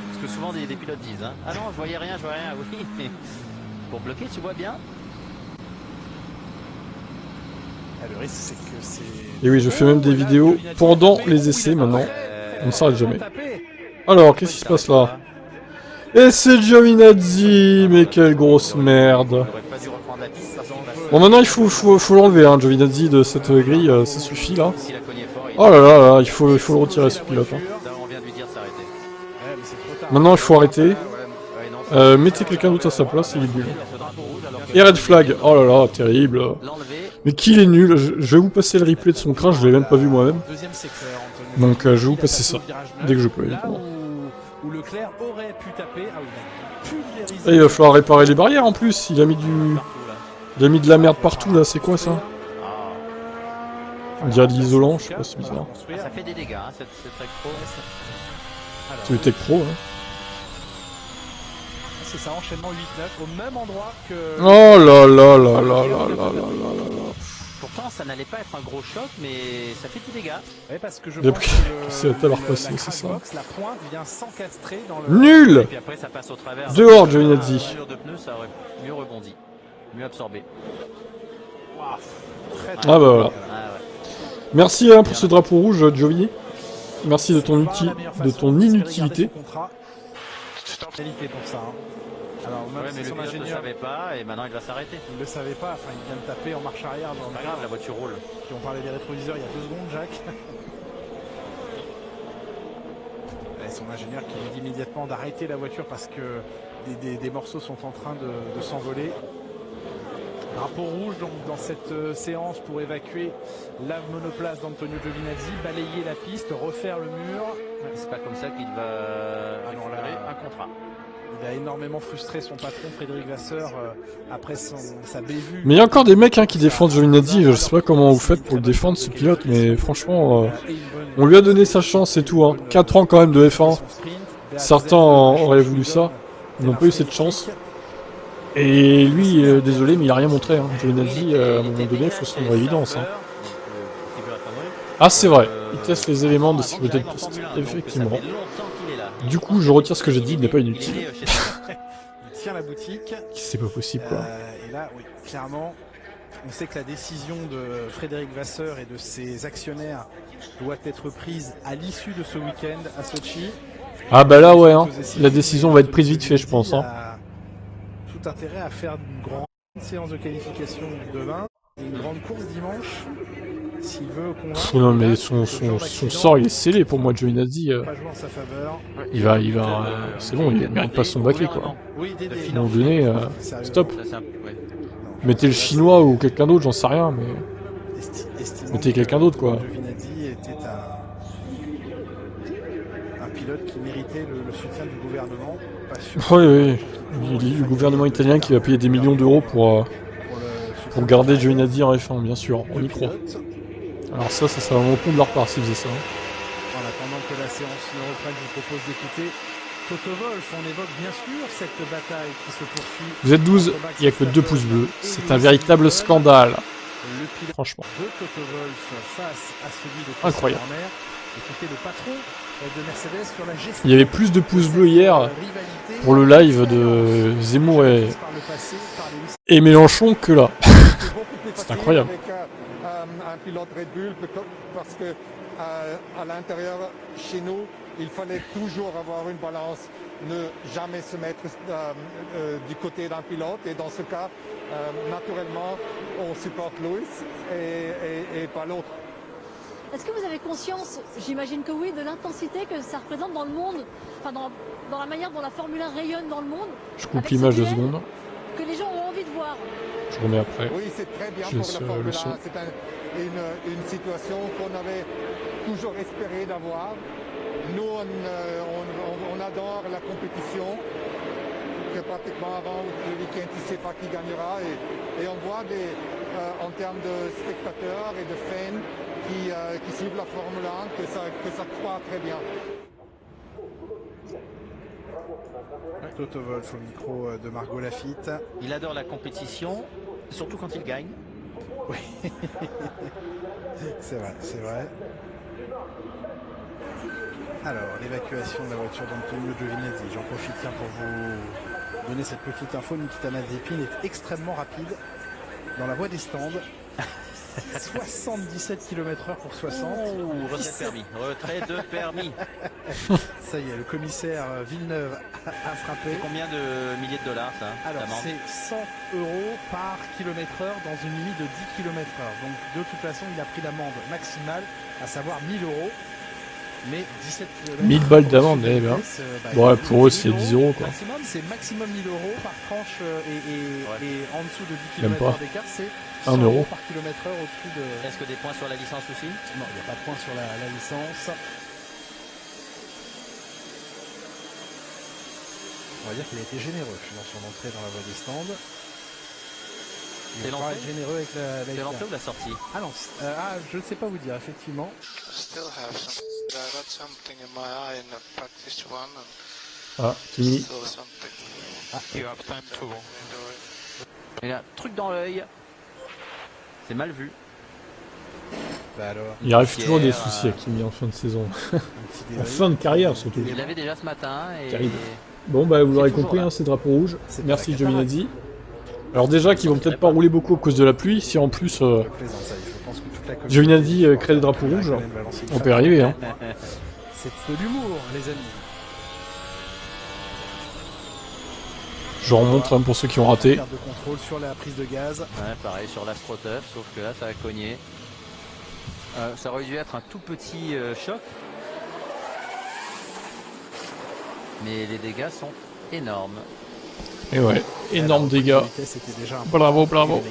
Parce que souvent des pilotes disent hein. Ah non, je voyais rien, oui, mais pour bloquer, tu vois bien. Le risque, c'est que c'est... Et oui, je fais même des vidéos pendant les essais maintenant. On ne s'arrête jamais. Alors, qu'est-ce qui se passe là? Et c'est Giovinazzi, mais quelle grosse merde. Bon, maintenant il faut l'enlever, hein, Giovinazzi de cette grille, ça suffit là. Oh là là, il faut le retirer ce pilote. Hein. Maintenant il faut arrêter. Mettez quelqu'un d'autre à sa place, il est nul. Et red flag, oh là là, terrible. Mais qu'il est nul, je vais vous passer le replay de son crash, je l'ai même pas vu moi-même. Donc je vais vous passer ça, dès que je peux évidemment. Où Leclerc aurait pu taper. Et il va falloir réparer les barrières en plus, il a mis de la merde partout là, c'est quoi ça? On dirait de l'isolant, je sais pas, c'est bizarre. Ça fait des dégâts, hein, cette Tech Pro. C'est le Tech Pro, hein. C'est ça, enchaînement 8-9, au même endroit que... Oh là là là là là là là là. Pourtant, ça n'allait pas être un gros choc, mais ça fait des dégâts. Oui, parce que je pense que c'est à t'avoir passé, c'est ça. La pointe vient s'encastrer dans le... Nul. Et puis après, ça passe au travers. Dehors, Giovinazzi. De pneus, ça aurait mieux rebondi, mieux absorbé. Wow. Ah bah voilà. Ah, ouais. Merci hein, pour ce drapeau rouge, Giovi. Merci de ton inutilité. Qualité pour ça. Hein. Alors, même mais son ingénieur ne le savait pas et maintenant il va s'arrêter. Il ne le savait pas, enfin il vient de taper en marche arrière. C'est pas grave, la voiture roule. Puis on parlait des rétroviseurs il y a 2 secondes, Jacques. Et son ingénieur qui lui dit immédiatement d'arrêter la voiture parce que des morceaux sont en train de s'envoler. Drapeau rouge donc dans cette séance pour évacuer la monoplace d'Antonio Giovinazzi, balayer la piste, refaire le mur. C'est pas comme ça qu'il va récupérer un contrat. Il a énormément frustré son patron Frédéric Vasseur après sa bévue. Mais il y a encore des mecs hein, qui défendent Giovinazzi, je sais pas comment vous faites pour le défendre ce pilote, mais franchement, on lui a donné sa chance et tout. Hein. 4 ans quand même de F1, certains auraient voulu ça. Ils n'ont pas eu cette chance. Et lui, désolé, mais il a rien montré. Hein. Giovinazzi, à un moment donné, il faut se rendre à l'évidence. Hein. Ah, c'est vrai. Il teste les éléments de sécurité de piste. Effectivement. Du coup, je retire ce que j'ai dit, il n'est pas inutile. Il tient la boutique. C'est pas possible, quoi. Et là, oui, clairement, on sait que la décision de Frédéric Vasseur et de ses actionnaires doit être prise à l'issue de ce week-end à Sochi. Ah bah là, ouais, hein. La décision va être prise vite fait, je pense. Hein. Tout intérêt à faire une grande séance de qualification demain, une grande course dimanche, s'il veut convaincre. Non mais son sort il est scellé pour moi, Giovinazzi. Il va, c'est bon, il mérite pas son baquet quoi. À un moment donné, stop. Mettez le chinois ou quelqu'un d'autre, j'en sais rien, mais mettez quelqu'un d'autre quoi. Giovinazzi était un pilote qui méritait le soutien du gouvernement. Oui. Le gouvernement italien qui va payer des millions d'euros pour garder Giovinazzi en F1, bien sûr, on y croit. Alors ça serait vraiment con de leur part s'ils faisaient ça. En attendant que la séance ne reprenne, je vous propose d'écouter Toto Wolff. On évoque bien sûr cette bataille qui se poursuit. Vous êtes 12, il n'y a que 2 pouces bleus. C'est un véritable scandale. Franchement. De Toto Wolff face à celui de incroyable. Écoutez le patron de Mercedes sur la gestion. Il y avait plus de pouces bleus hier pour le live de Zemmour et Mélenchon que là. C'est incroyable. Un pilote Red Bull parce que à l'intérieur chez nous il fallait toujours avoir une balance, ne jamais se mettre du côté d'un pilote et dans ce cas naturellement on supporte Lewis et pas l'autre. Est-ce que vous avez conscience, j'imagine que oui, de l'intensité que ça représente dans le monde, enfin dans la manière dont la Formule 1 rayonne dans le monde? Je coupe l'image 2 secondes. Que les gens ont envie de voir. Je remets après. Oui, c'est très bien pour la Formule 1. C'est une situation qu'on avait toujours espéré d'avoir. Nous, on adore la compétition. Que pratiquement avant le week-end, tu ne sais pas qui gagnera. Et on voit en termes de spectateurs et de fans qui suivent la Formule 1 que ça croît très bien. Toto Wolff au micro de Margot Lafitte. Il adore la compétition, surtout quand il gagne. Oui, c'est vrai. Alors, l'évacuation de la voiture d'Antonio Giovinazzi. J'en profite pour vous donner cette petite info. Nikita Mazepin est extrêmement rapide dans la voie des stands. 77 km/h pour 60. Retrait de permis. Ça y est, le commissaire Villeneuve a frappé. Combien de milliers de dollars ça? Alors c'est 100 € par km/h dans une limite de 10 km/h. Donc de toute façon il a pris l'amende maximale, à savoir 1000 €. Mais 17 km. 1000 balles d'amende, eh bien. Bon, ouais, pour eux c'est 10 € quoi. C'est maximum 1000 € par tranche et en dessous de 10 km d'écart c'est 1 € par km/h au-dessus de... Est-ce que des points sur la licence aussi? Non, il n'y a pas de points sur la licence. On va dire qu'il a été généreux dans son entrée dans la voie des stands. C'est l'entrée? Être généreux avec C'est l'entrée ou la sortie? Ah non, je ne sais pas vous dire, effectivement. Ah, Kimi. Il a un truc dans l'œil. C'est mal vu. Bah alors, il arrive toujours des soucis à Kimi en fin de saison. En fin de carrière surtout. Il l'avait déjà ce matin. Et... Terrible. Bon bah vous l'aurez compris, hein, c'est drapeau rouge. Merci Giovinazzi. Alors déjà qu'ils vont peut-être pas rouler beaucoup à cause de la pluie, si en plus Giovinazzi crée des drapeaux rouges, on peut y arriver. Hein. C'est de l'humour les amis. Je remonte hein, pour ceux qui ont raté. Perte de contrôle sur la prise de gaz. Ouais, pareil sur l'AstroTurf, sauf que là ça a cogné. Ça aurait dû être un tout petit choc. Mais les dégâts sont énormes. Et ouais, énorme dégâts. Bravo, bravo.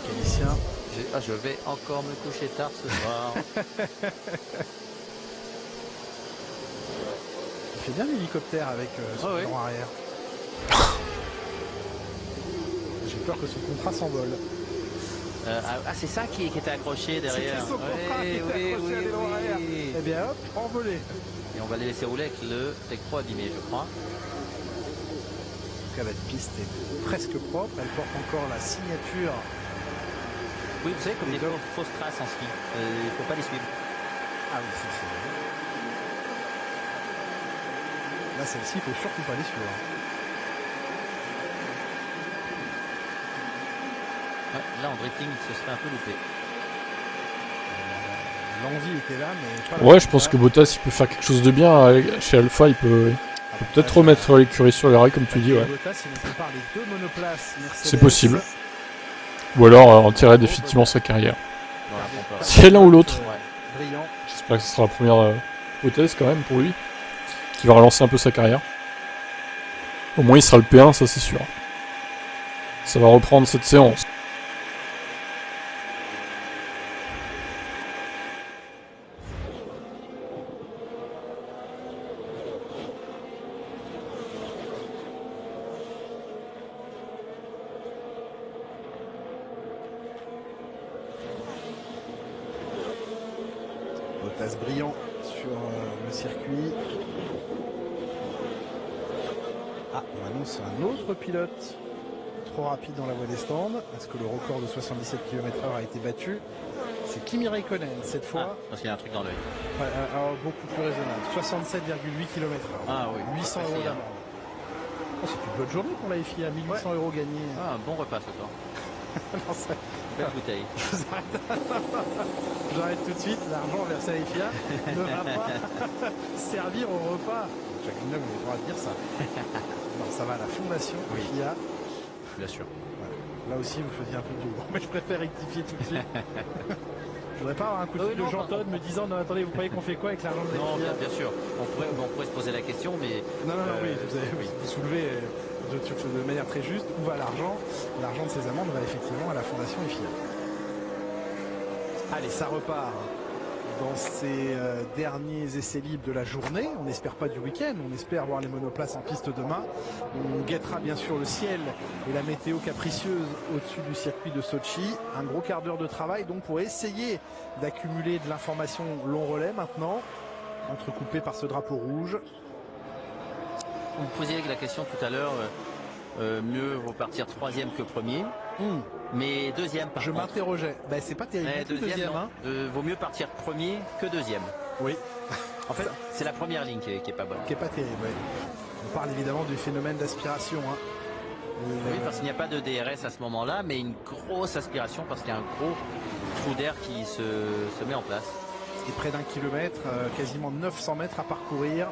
Je vais encore me coucher tard ce soir. Il fait bien l'hélicoptère avec son plan arrière. J'ai peur que son contrat s'envole. C'est ça qui était accroché derrière. Son contrat qui était accroché à l'aileron arrière. Eh bien hop, envolé. Et on va les laisser rouler avec le Tech Pro abîmé, je crois. tout cas, la piste est presque propre. Elle porte encore la signature. Oui, vous savez, comme des fausses traces en ski. Il ne faut pas les suivre. Ah oui, c'est vrai. Là, celle-ci, il ne faut surtout pas les suivre. Ouais, là, en drifting, il se serait un peu loupé. L'envie était là, mais pas ouais, je pense que Bottas, il peut faire quelque chose de bien. Chez Alpha, il peut peut-être remettre l'écurie sur les rails, comme tu dis. Ouais. C'est possible. Ou alors enterrer définitivement sa carrière. C'est l'un ou l'autre. J'espère que ce sera la première hypothèse quand même pour lui, qui va relancer un peu sa carrière. Au moins il sera le P1, ça c'est sûr. Ça va reprendre cette séance. Bottas brillant sur le circuit. Ah, on annonce un autre pilote trop rapide dans la voie des stands. Est-ce que le record de 77 km/h a été battu? C'est Kimi Räikkönen cette fois. Parce qu'il y a un truc dans l'œil. Ouais, alors beaucoup plus raisonnable. 67,8 km/h. Ah oui. 800 euros d'amende. Oh, c'est une bonne journée pour la FIA, 1800 euros gagnés. Ah, un bon repas ce soir. Non, ça... Belle bouteille. Je vous arrête. J'arrête tout de suite. L'argent versé à la FIA ne va pas servir au repas. Jacques Villeneuve, vous avez le droit de dire ça. Non, ça va à la fondation FIA. Je vous l'assure. Là aussi, vous faisiez un peu du lourd. Mais je préfère rectifier tout de suite. Je voudrais pas avoir un coup de fil de Jean Todt me disant non, attendez, vous croyez qu'on fait quoi avec l'argent de la FIA? Non, bien sûr. On pourrait se poser la question, mais. Non, oui, vous soulevez de manière très juste où va l'argent. L'argent de ces amendes va effectivement à la fondation FIA. Allez, ça repart dans ces derniers essais libres de la journée. On n'espère pas du week-end, on espère voir les monoplaces en piste demain. On guettera bien sûr le ciel et la météo capricieuse au-dessus du circuit de Sochi. Un gros quart d'heure de travail donc pour essayer d'accumuler de l'information long relais maintenant, entrecoupé par ce drapeau rouge. Vous posiez la question tout à l'heure, mieux vaut partir troisième que premier. Mais deuxième par Je contre. m'interrogeais. Ben, c'est pas terrible. Deuxième, hein. Vaut mieux partir premier que deuxième. Oui. En fait, c'est la première ligne qui est pas bonne. Qui est pas terrible, oui. On parle évidemment du phénomène d'aspiration. Hein. Oui, parce qu'il n'y a pas de DRS à ce moment-là, mais une grosse aspiration parce qu'il y a un gros trou d'air qui se met en place. Et près d'1 kilomètre, quasiment 900 mètres à parcourir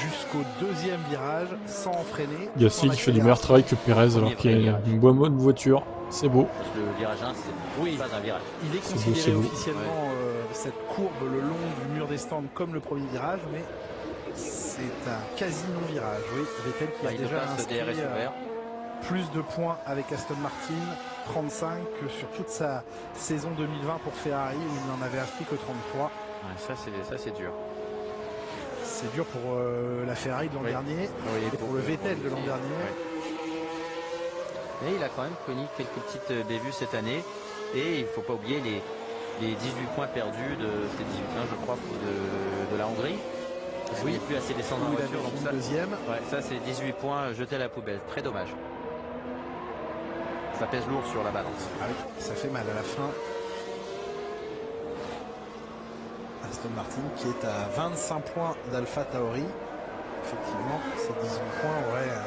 jusqu'au deuxième virage sans freiner. Gasly qui fait du meilleur travail que Perez alors qu'il y a une bonne voiture. C'est beau. Parce que le virage 1, c'est pas un virage. Il est considéré officiellement cette courbe le long du mur des stands comme le premier virage, mais c'est un quasi non-virage. Oui, Vettel qui a déjà inscrit plus de points avec Aston Martin, 35 que sur toute sa saison 2020 pour Ferrari où il n'en avait inscrit que 33. Ouais, ça c'est dur. C'est dur pour la Ferrari de l'an dernier et pour le Vettel de l'an dernier. Mais il a quand même connu quelques petites bévues cette année et il ne faut pas oublier les 18 points perdus de ces 18 points je crois de la Hongrie. Il n'y a plus assez descendre en voiture. Donc ça, deuxième. Ouais, ça c'est 18 points jetés à la poubelle. Très dommage. Ça pèse lourd sur la balance. Ah oui, ça fait mal à la fin. Aston Martin qui est à 25 points d'Alpha Tauri. Effectivement, ces 18 points auraient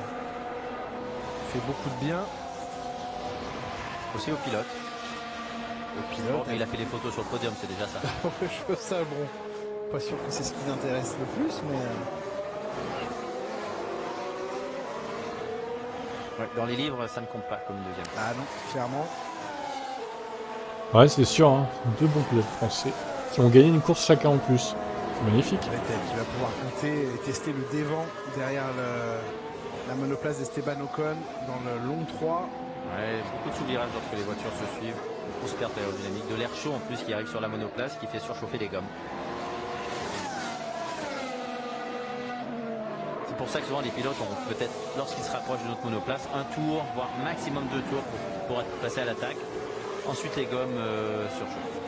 fait beaucoup de bien. Aussi au pilote. Au pilote. Bon, il a fait des photos sur le podium, c'est déjà ça. Je trouve ça bon. Pas sûr que c'est ce qui l'intéresse le plus, mais... Ouais, dans les livres, ça ne compte pas comme deuxième. Ah non, clairement. Ouais, c'est sûr, hein. Deux bons pilotes français qui ont gagné une course chacun en plus. C'est magnifique. Vettel qui va pouvoir compter et tester le dévent derrière la monoplace d'Esteban Ocon dans le long 3. Ouais, beaucoup de sous-virages lorsque les voitures se suivent. Grosse perte aérodynamique, de l'air chaud en plus qui arrive sur la monoplace qui fait surchauffer les gommes. C'est pour ça que souvent les pilotes ont peut-être, lorsqu'ils se rapprochent de notre monoplace, un tour, voire maximum 2 tours pour être passé à l'attaque. Ensuite les gommes surchauffent.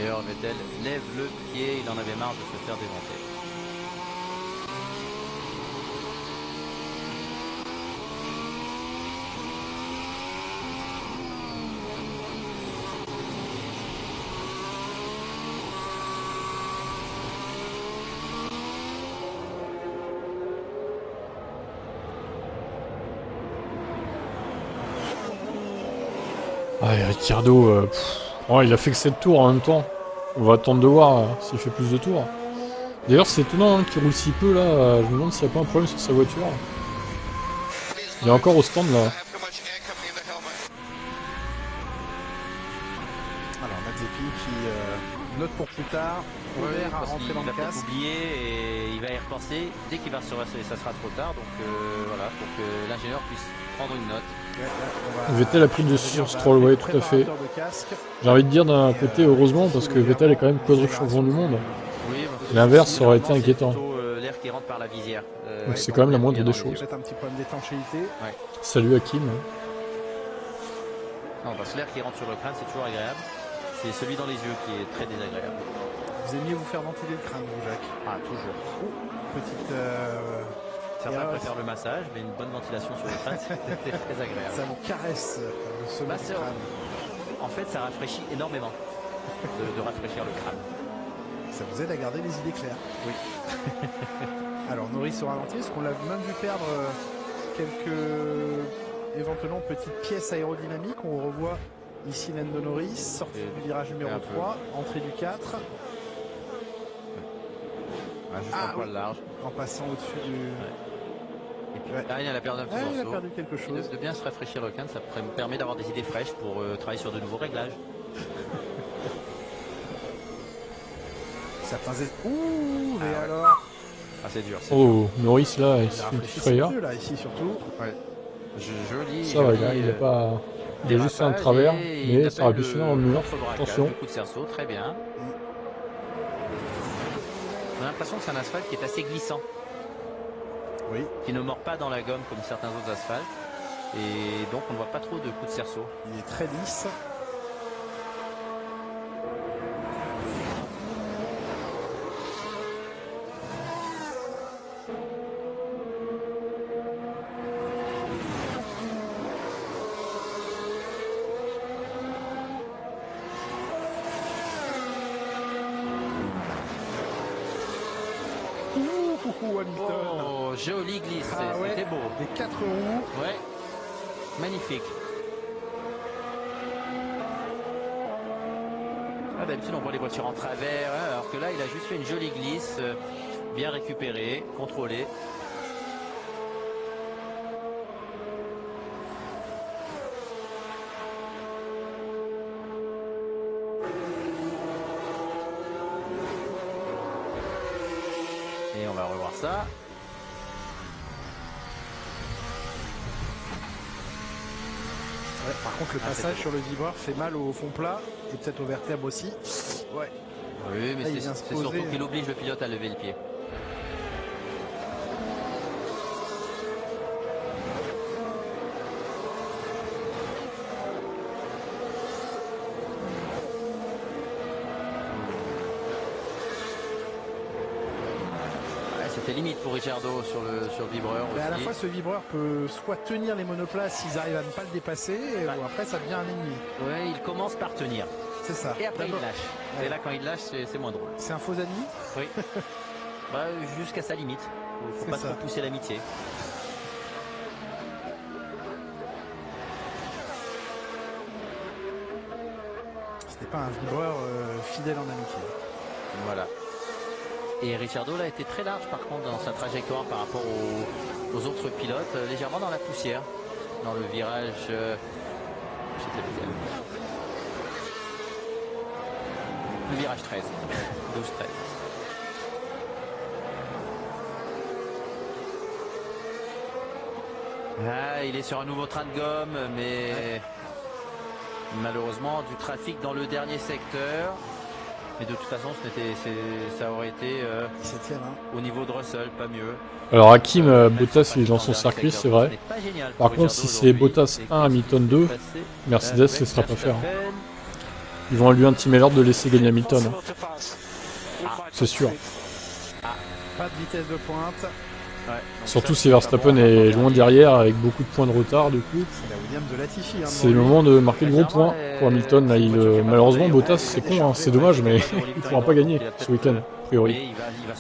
D'ailleurs, Vettel lève le pied, il en avait marre de se faire démonter. Ah, et Ricciardo, ouais, il a fait que 7 tours en même temps. On va attendre de voir s'il fait plus de tours. D'ailleurs, c'est étonnant hein, qu'il roule si peu là. Je me demande s'il n'y a pas un problème sur sa voiture. Il est encore au stand là. Alors, Mazepin qui note pour plus tard. Robert a rentré dans le casque. Oublié et il va y repenser dès qu'il va se rassurer, ça sera trop tard. Donc voilà, pour que l'ingénieur puisse prendre une note. Vettel a pris dessus sur Stroll, ouais, tout à fait. J'ai envie de dire d'un côté heureusement parce que Vettel est quand même quadruple champion du monde. Oui, l'inverse aurait été inquiétant. L'air qui rentre par la visière. Donc c'est quand même la moindre des choses. Un petit problème d'étanchéité. Ouais. Salut Hakim. Non, parce que l'air qui rentre sur le crâne, c'est toujours agréable. C'est celui dans les yeux qui est très désagréable. Vous aimiez vous faire ventiler le crâne, vous, Jacques? Ah, toujours. Petite. Certains préfèrent le massage, mais une bonne ventilation sur le crâne, c'est très agréable. Ça vous caresse le sommet du crâne. En fait, ça rafraîchit énormément de rafraîchir le crâne. Ça vous aide à garder les idées claires. Oui. Alors, Norris au ralenti, est-ce qu'on l'a même vu perdre quelques éventuellement petites pièces aérodynamiques? On revoit ici Lando Norris, sortie du virage numéro 3, entrée du 4. Juste un poil large. En passant au-dessus du... Et puis, là, il a perdu un petit morceau. Il a perdu quelque chose. De bien se rafraîchir le crâne, ça permet d'avoir des idées fraîches pour travailler sur de nouveaux réglages. Certains... Ouh, mais alors... Ah, c'est dur. Oh, dur. Norris là, il se fait une petite frayeur. Là, ici surtout. Ouais. Joli. Ça va, il a pas... Il a juste fait un travers, mais ça aurait pu finir dans le mur. Attention. Coup de cerceau, très bien. On a l'impression que c'est un asphalte qui est assez glissant. Oui. Qui ne mord pas dans la gomme comme certains autres asphaltes. Et donc on ne voit pas trop de coups de cerceau. Il est très lisse. Oh, joli glisse, c'était beau. Les 4 roues. Ouais, magnifique. Ah, d'habitude on voit les voitures en travers, hein, alors que là il a juste fait une jolie glisse, bien récupérée, contrôlée. Et on va revoir ça. Ouais, par contre, le passage sur le vibreur fait mal au fond plat et peut-être aux vertèbres aussi. Ouais. Oui, mais c'est surtout qu'il oblige le pilote à lever le pied. C'était limite pour Ricciardo sur le vibreur. Mais à la fois, ce vibreur peut soit tenir les monoplaces s'ils arrivent à ne pas le dépasser, ou après ça devient un ennemi. Oui, il commence par tenir. C'est ça. Et après il lâche. Ouais. Et là, quand il lâche, c'est moins drôle. C'est un faux ennemi? Oui. Bah, jusqu'à sa limite. Il faut pas trop pousser l'amitié. C'était pas un vibreur fidèle en amitié. Voilà. Et Ricciardo là était très large par contre dans sa trajectoire par rapport aux autres pilotes, légèrement dans la poussière, dans le virage. Le virage 13, 12-13. Ah, il est sur un nouveau train de gomme, mais malheureusement du trafic dans le dernier secteur. Mais de toute façon, ça aurait été au niveau de Russell, pas mieux. Alors Hakim, Bottas il est dans son circuit, c'est vrai. Par contre, si c'est Bottas 1, Hamilton 2, Mercedes ne laissera pas faire. Ils vont lui intimer l'ordre de laisser gagner Hamilton. C'est sûr. Pas de vitesse de pointe. Ouais, surtout si Verstappen est loin derrière avec beaucoup de points de retard du coup. C'est le moment de marquer le gros point pour Hamilton. Là, malheureusement Bottas c'est con, hein, c'est dommage mais il ne pourra pas gagner ce week-end a priori.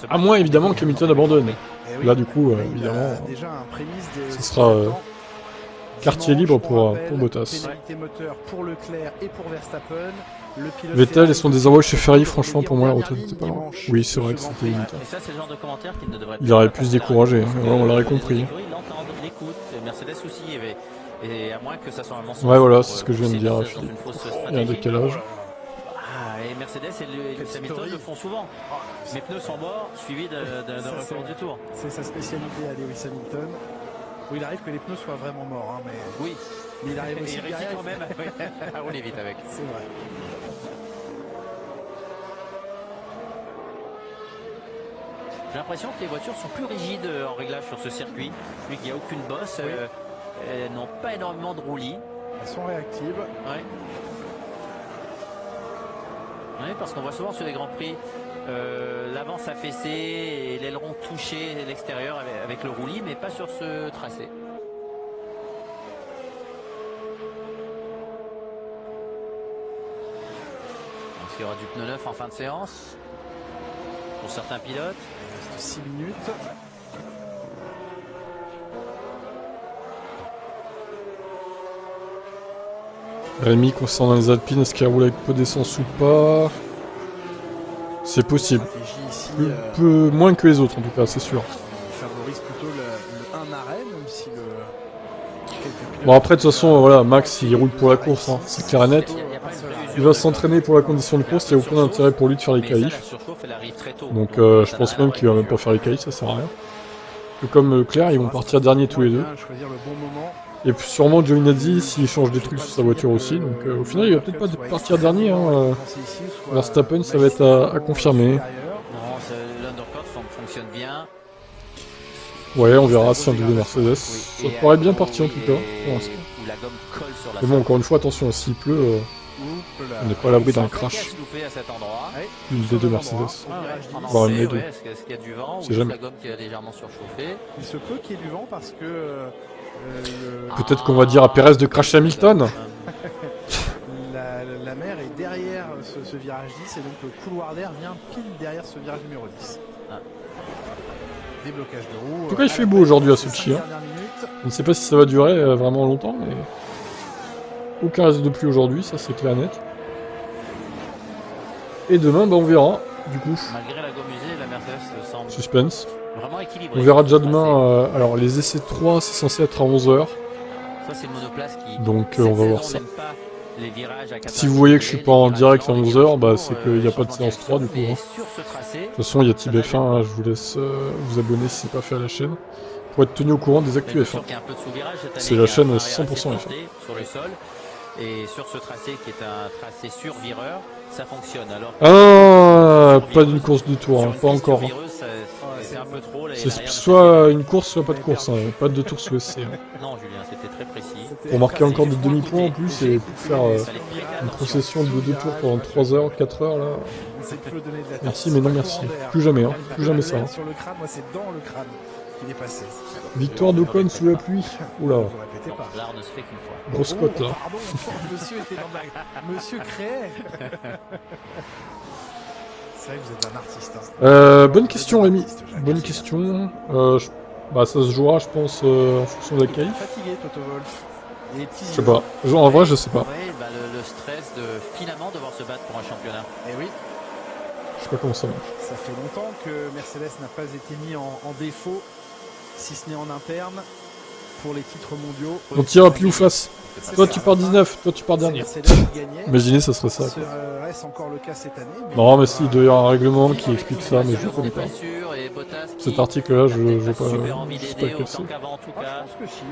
À moins évidemment qu'Hamilton abandonne. Là du coup évidemment ce sera quartier libre pour Bottas. Vettel et son désarroi chez Ferrari, franchement pour moi la retraite n'était pas loin. Oui c'est vrai que c'était limite. Il aurait pu se décourager, hein. On l'aurait compris. Ouais voilà, c'est ce que je viens de dire. Il y a un décalage. Et Mercedes et Lewis Hamilton le font souvent. Mes pneus sont morts, suivis d'un record du tour. C'est sa spécialité à Lewis Hamilton. Oui, il arrive que les pneus soient vraiment morts, hein, mais... Oui. Mais il arrive aussi réussit quand même à rouler vite avec. C'est vrai. J'ai l'impression que les voitures sont plus rigides en réglage sur ce circuit, vu qu'il n'y a aucune bosse. Oui. Elles n'ont pas énormément de roulis. Elles sont réactives. Ouais. Oui, parce qu'on voit souvent sur les Grands Prix l'avant s'affaisser et l'aileron toucher l'extérieur avec le roulis, mais pas sur ce tracé. Donc il y aura du pneu neuf en fin de séance pour certains pilotes. Il reste 6 minutes. Rémi, concernant les Alpines, est-ce qu'il roule avec peu d'essence ou pas? C'est possible. Peu moins que les autres en tout cas, c'est sûr. Il favorise plutôt le 1 arrêt, même si le... Bon après de toute façon, voilà, Max il roule pour la course, hein. C'est clair et net. Il va s'entraîner pour la condition de course, il n'y a aucun intérêt pour lui de faire les qualifs. Donc je pense même qu'il va même pas faire les qualifs, ça sert à rien. Et comme Claire, ils vont partir dernier tous les deux. Et puis sûrement Giovinazzi s'il change des trucs sur sa voiture aussi, donc au final il va peut-être pas partir dernier, hein. Verstappen ça va être à confirmer. Ouais, on verra si un double Mercedes. Ça paraît bien parti en tout cas, pour l'instant. Mais bon, encore une fois, attention, s'il pleut, on n'est pas à l'abri d'un crash. Une des deux Mercedes. Voire une des deux. C'est jamais. Il se peut qu'il y ait du vent parce que... Peut-être qu'on va dire à Perez de cracher Hamilton. La mer est derrière ce virage 10 et donc le couloir d'air vient pile derrière ce virage numéro 10. Déblocage de roue. En tout cas, il fait beau aujourd'hui à Sochi. Hein. Je ne sais pas si ça va durer vraiment longtemps, mais aucun risque de pluie aujourd'hui, ça c'est clair et net. Et demain, bah, on verra. Du coup, malgré la gomme usée, la Mercedes semble suspense. Vraiment équilibré. On verra déjà demain. Alors, les essais 3, c'est censé être à 11h. Ça, c'est le monoplace qui... Donc, on va voir ça. Si vous voyez que je suis pas en direct à 11h, bah, c'est qu'il n'y a pas de séance 3 du coup. Hein. De toute façon, il y a Tib F1, hein, je vous laisse vous abonner si ce n'est pas fait à la chaîne pour être tenu au courant des actus F1. C'est la chaîne 100% F1. Sur le sol. Et sur ce tracé qui est un tracé sur vireur, ça fonctionne. Alors pas d'une course du tour, hein, pas encore. C'est soit une course, soit pas de course, hein, pas de tour sous essai. Hein. Non, Julien, c'était très précis. Pour marquer encore des demi-points en plus et pour faire une procession de 2 tours pendant 3 heures, 4 heures là. Merci, mais non merci. Plus jamais, hein. Plus jamais ça. Hein. Victoire d'Ocon sous la pluie. Oula. L'art ne se fait qu'une fois. Grosse cote là. Monsieur était dans la... Monsieur Créet. C'est vrai que vous êtes un artiste. Hein. Bonne question Rémi. Bonne question. Bah ça se jouera je pense en fonction de la qualif. Fatigué Toto Wolff. Je sais pas. En vrai je sais pas. Ouais, bah, le stress de finalement devoir se battre pour un championnat. Eh oui. Je sais pas comment ça marche. Ça fait longtemps que Mercedes n'a pas été mis en défaut, si ce n'est en interne, pour les titres mondiaux. On tire à pile ou face. Toi tu pars 19, toi tu pars dernier. Imaginez ça serait ça. Quoi. Reste encore le cas cette année. Non mais si, il doit y avoir un règlement qui explique ça, mais je ne connais pas. Cet article là, je ne sais pas quel c'est. Je pense que si.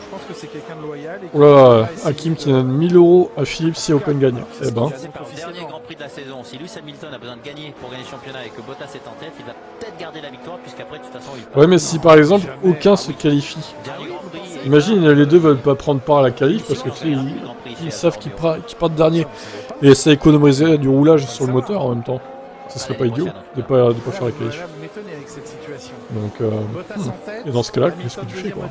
Je pense que c'est quelqu'un de loyal. Oula, Hakim qui donne 1000 € à Philippe si Open gagne. Eh ben. Dernier Grand Prix de la saison. Si Lewis Hamilton a besoin de gagner pour gagner le championnat et que Bottas est en tête, il va peut-être garder la victoire puisqu'après de toute façon il. Ouais, mais si par exemple aucun se qualifie. Dernier Grand Prix Imagine, les deux veulent pas prendre part à la qualif parce que tu sais, ils savent qu'ils partent dernier. Et ça économiserait du roulage sur le moteur en même temps. Ce serait pas idiot de pas faire la qualif. Donc, et dans ce cas-là, qu'est-ce que tu fais quoi?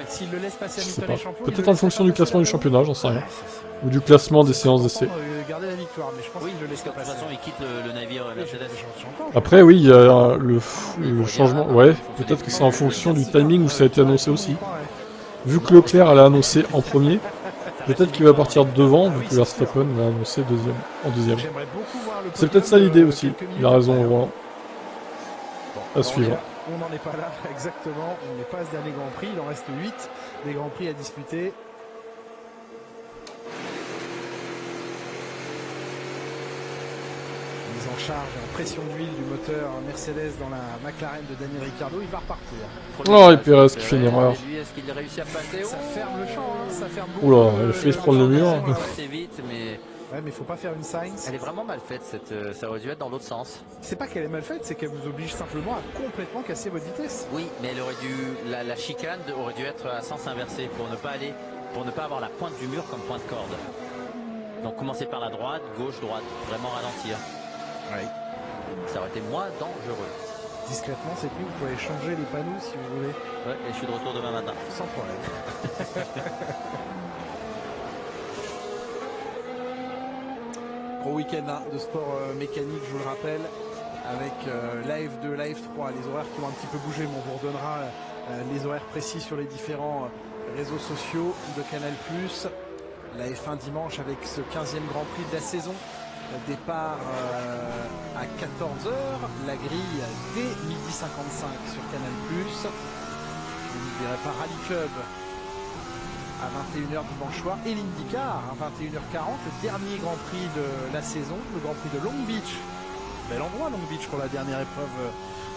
Je sais pas. Peut-être en fonction du classement du championnat, j'en sais rien. Ou du classement des séances d'essai. Après, oui, il y a le changement. Ouais, peut-être que c'est en fonction du timing où ça a été annoncé aussi. Vu que Leclerc l'a annoncé en premier, peut-être qu'il va partir devant, vu que Verstappen l'a annoncé en deuxième. C'est peut-être ça l'idée aussi. Il a raison, Roland. À suivre. On n'en est pas là, exactement. On n'est pas à ce dernier Grand Prix. Il en reste 8 des Grands Prix à disputer. Mise en charge et en pression d'huile du moteur Mercedes dans la McLaren de Daniel Ricciardo. Il va repartir. Oh, et Pérez qui fait une erreur. Est-ce qu'il réussit à passer? Ça ferme le champ, hein, ça ferme beaucoup. Oula, elle a fait prendre le mur. C'est vite, mais... Ouais, mais il faut pas faire une Sainz. Elle est vraiment mal faite, ça aurait dû être dans l'autre sens. C'est pas qu'elle est mal faite, c'est qu'elle vous oblige simplement à complètement casser votre vitesse. Oui, mais elle aurait dû, la chicane aurait dû être à sens inversé pour ne pas avoir la pointe du mur comme point de corde. Donc commencer par la droite, gauche, droite, vraiment ralentir. Oui. Ça aurait été moins dangereux. Discrètement, cette nuit, vous pouvez changer les panneaux si vous voulez. Ouais, et je suis de retour demain matin. Sans problème. Gros week-end de sport mécanique, je vous le rappelle, avec la F2, la F3, les horaires qui ont un petit peu bougé, mais on vous redonnera les horaires précis sur les différents réseaux sociaux de Canal+. La F1 dimanche avec ce 15e Grand Prix de la saison. Départ à 14h, la grille dès 12h55 sur Canal+. Je n'oublierai pas Rally Club à 21h dimanche soir et l'IndyCar à 21h40, le dernier Grand Prix de la saison, le Grand Prix de Long Beach. Bel endroit Long Beach pour la dernière épreuve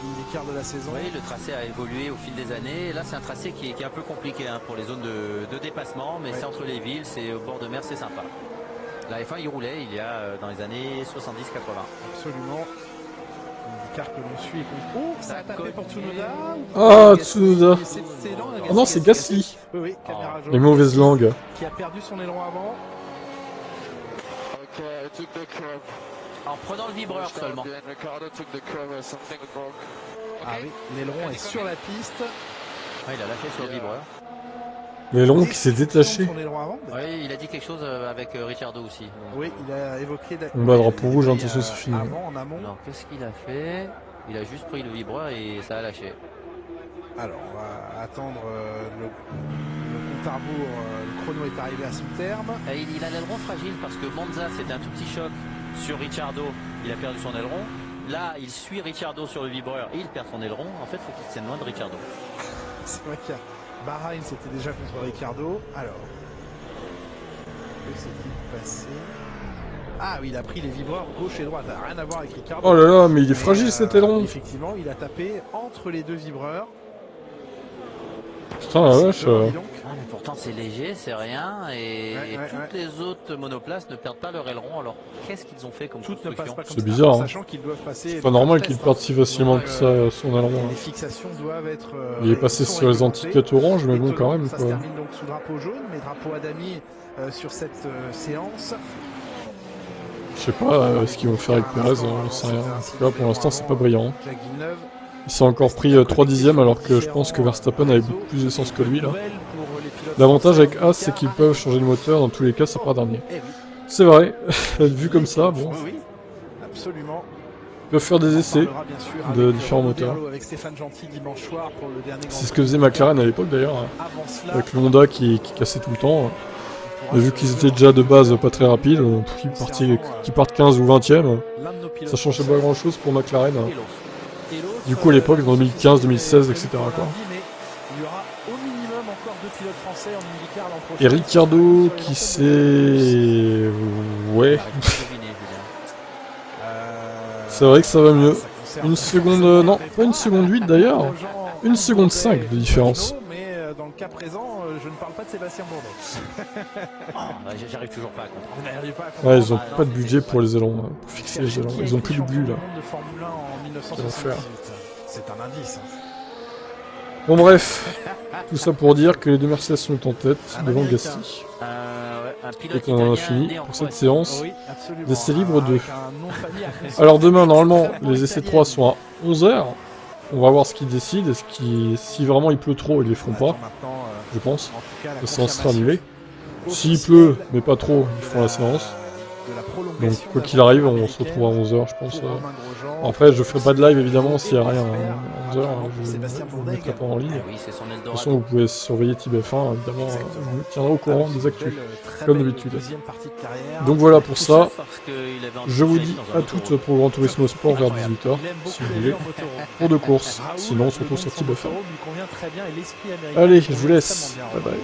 IndyCar de la saison. Oui, le tracé a évolué au fil des années. Là, c'est un tracé qui est un peu compliqué hein, pour les zones de dépassement, mais c'est entre les villes, c'est au bord de mer, c'est sympa. La F1 il roulait il y a dans les années 70-80. Absolument. IndyCar que l'on suit et qu'on... Oh, ça a tapé pour Tsunoda. Ah, Tsunoda. Oh non, c'est Gasly. Oui, caméra jaune. Les mauvaises langues. Qui a perdu son élan avant. En prenant le vibreur seulement. Ah oui, l'aileron est sur la piste. Ouais, il a lâché sur le vibreur. L'aileron qui s'est détaché. Oui, il a dit quelque chose avec Ricciardo aussi. Donc... Oui, il a évoqué... Bah, drapeau rouge, attention, c'est fini. Avant, en amont. Alors, qu'est-ce qu'il a fait? Il a juste pris le vibreur et ça a lâché. Alors, on va attendre le compte à rebours. Le chrono est arrivé à son terme. Et il a l'aileron fragile parce que Monza, c'était un tout petit choc sur Ricciardo. Il a perdu son aileron. Là, il suit Ricciardo sur le vibreur et il perd son aileron. En fait, il faut qu'il tienne loin de Ricciardo. C'est vrai qu'il y a... Bahreïn, c'était déjà contre Ricciardo. Alors, que s'est-il passé? Ah oui, il a pris les vibreurs gauche et droite. Ça n'a rien à voir avec Ricciardo. Oh là là, mais il est fragile cet aileron. Effectivement, il a tapé entre les deux vibreurs. Putain, la vache. Ah, mais pourtant, c'est léger, c'est rien. Et toutes les autres monoplaces ne perdent pas leur aileron. Alors, qu'est-ce qu'ils ont fait comme construction? C'est bizarre. Hein. C'est pas normal qu'il parte si facilement que ça son aileron. Les fixations doivent être. Il est passé sur les antiquettes oranges, mais bon, quand même. Ça se termine donc sous drapeau jaune, mais drapeau à damier sur cette séance. Je sais pas ce qu'ils vont faire avec Pérez, j'en sais rien. En tout cas, pour l'instant, c'est pas brillant. Il s'est encore pris 3 dixièmes alors que je pense que Verstappen avait beaucoup plus d'essence que lui là. L'avantage avec As, c'est qu'ils peuvent changer de moteur, dans tous les cas ça part dernier. C'est vrai, vu comme ça, bon. Ils peuvent faire des essais de différents moteurs. C'est ce que faisait McLaren à l'époque d'ailleurs, avec le Honda qui cassait tout le temps. Et vu qu'ils étaient déjà de base pas très rapides, qu'ils partent 15 ou 20ème, ça changeait pas grand chose pour McLaren. Du coup à l'époque, dans 2015, 2016, etc. Quoi. Et Ricciardo qui s'est... Ouais. C'est vrai que ça va mieux. Une seconde... Non, pas une seconde 8 d'ailleurs. Une seconde 5 de différence. Dans le cas présent, je ne parle pas de Sébastien Bourdais. J'arrive toujours pas à comprendre. Ouais, ils ont pas de budget pour les ailerons, pour fixer les ailerons. Ils ont plus de but là. C'est un indice. Bon bref, tout ça pour dire que les deux Mercedes sont en tête devant Gasly. Et qu'on en a fini pour cette séance d'essais libres 2. Alors demain, normalement, les essais 3 sont à 11 h. On va voir ce qu'ils décident. Si vraiment il pleut trop, ils les feront pas. Je pense. La séance sera annulée. S'il pleut, mais pas trop, ils font la séance. Donc quoi qu'il arrive, on se retrouve à 11 h, je pense. Après, je ferai pas de live évidemment s'il n'y a rien à 11 h. Je ne le mettrai pas en ligne. De toute façon, vous pouvez surveiller TibF1, évidemment. Je me tiendrai au courant des actus, comme d'habitude. Donc voilà pour ça. Je vous dis à toutes pour le Gran Turismo Sport vers 18 h, si vous voulez, pour de courses. Sinon, on se retrouve sur TibF1. Allez, je vous laisse. Bye bye.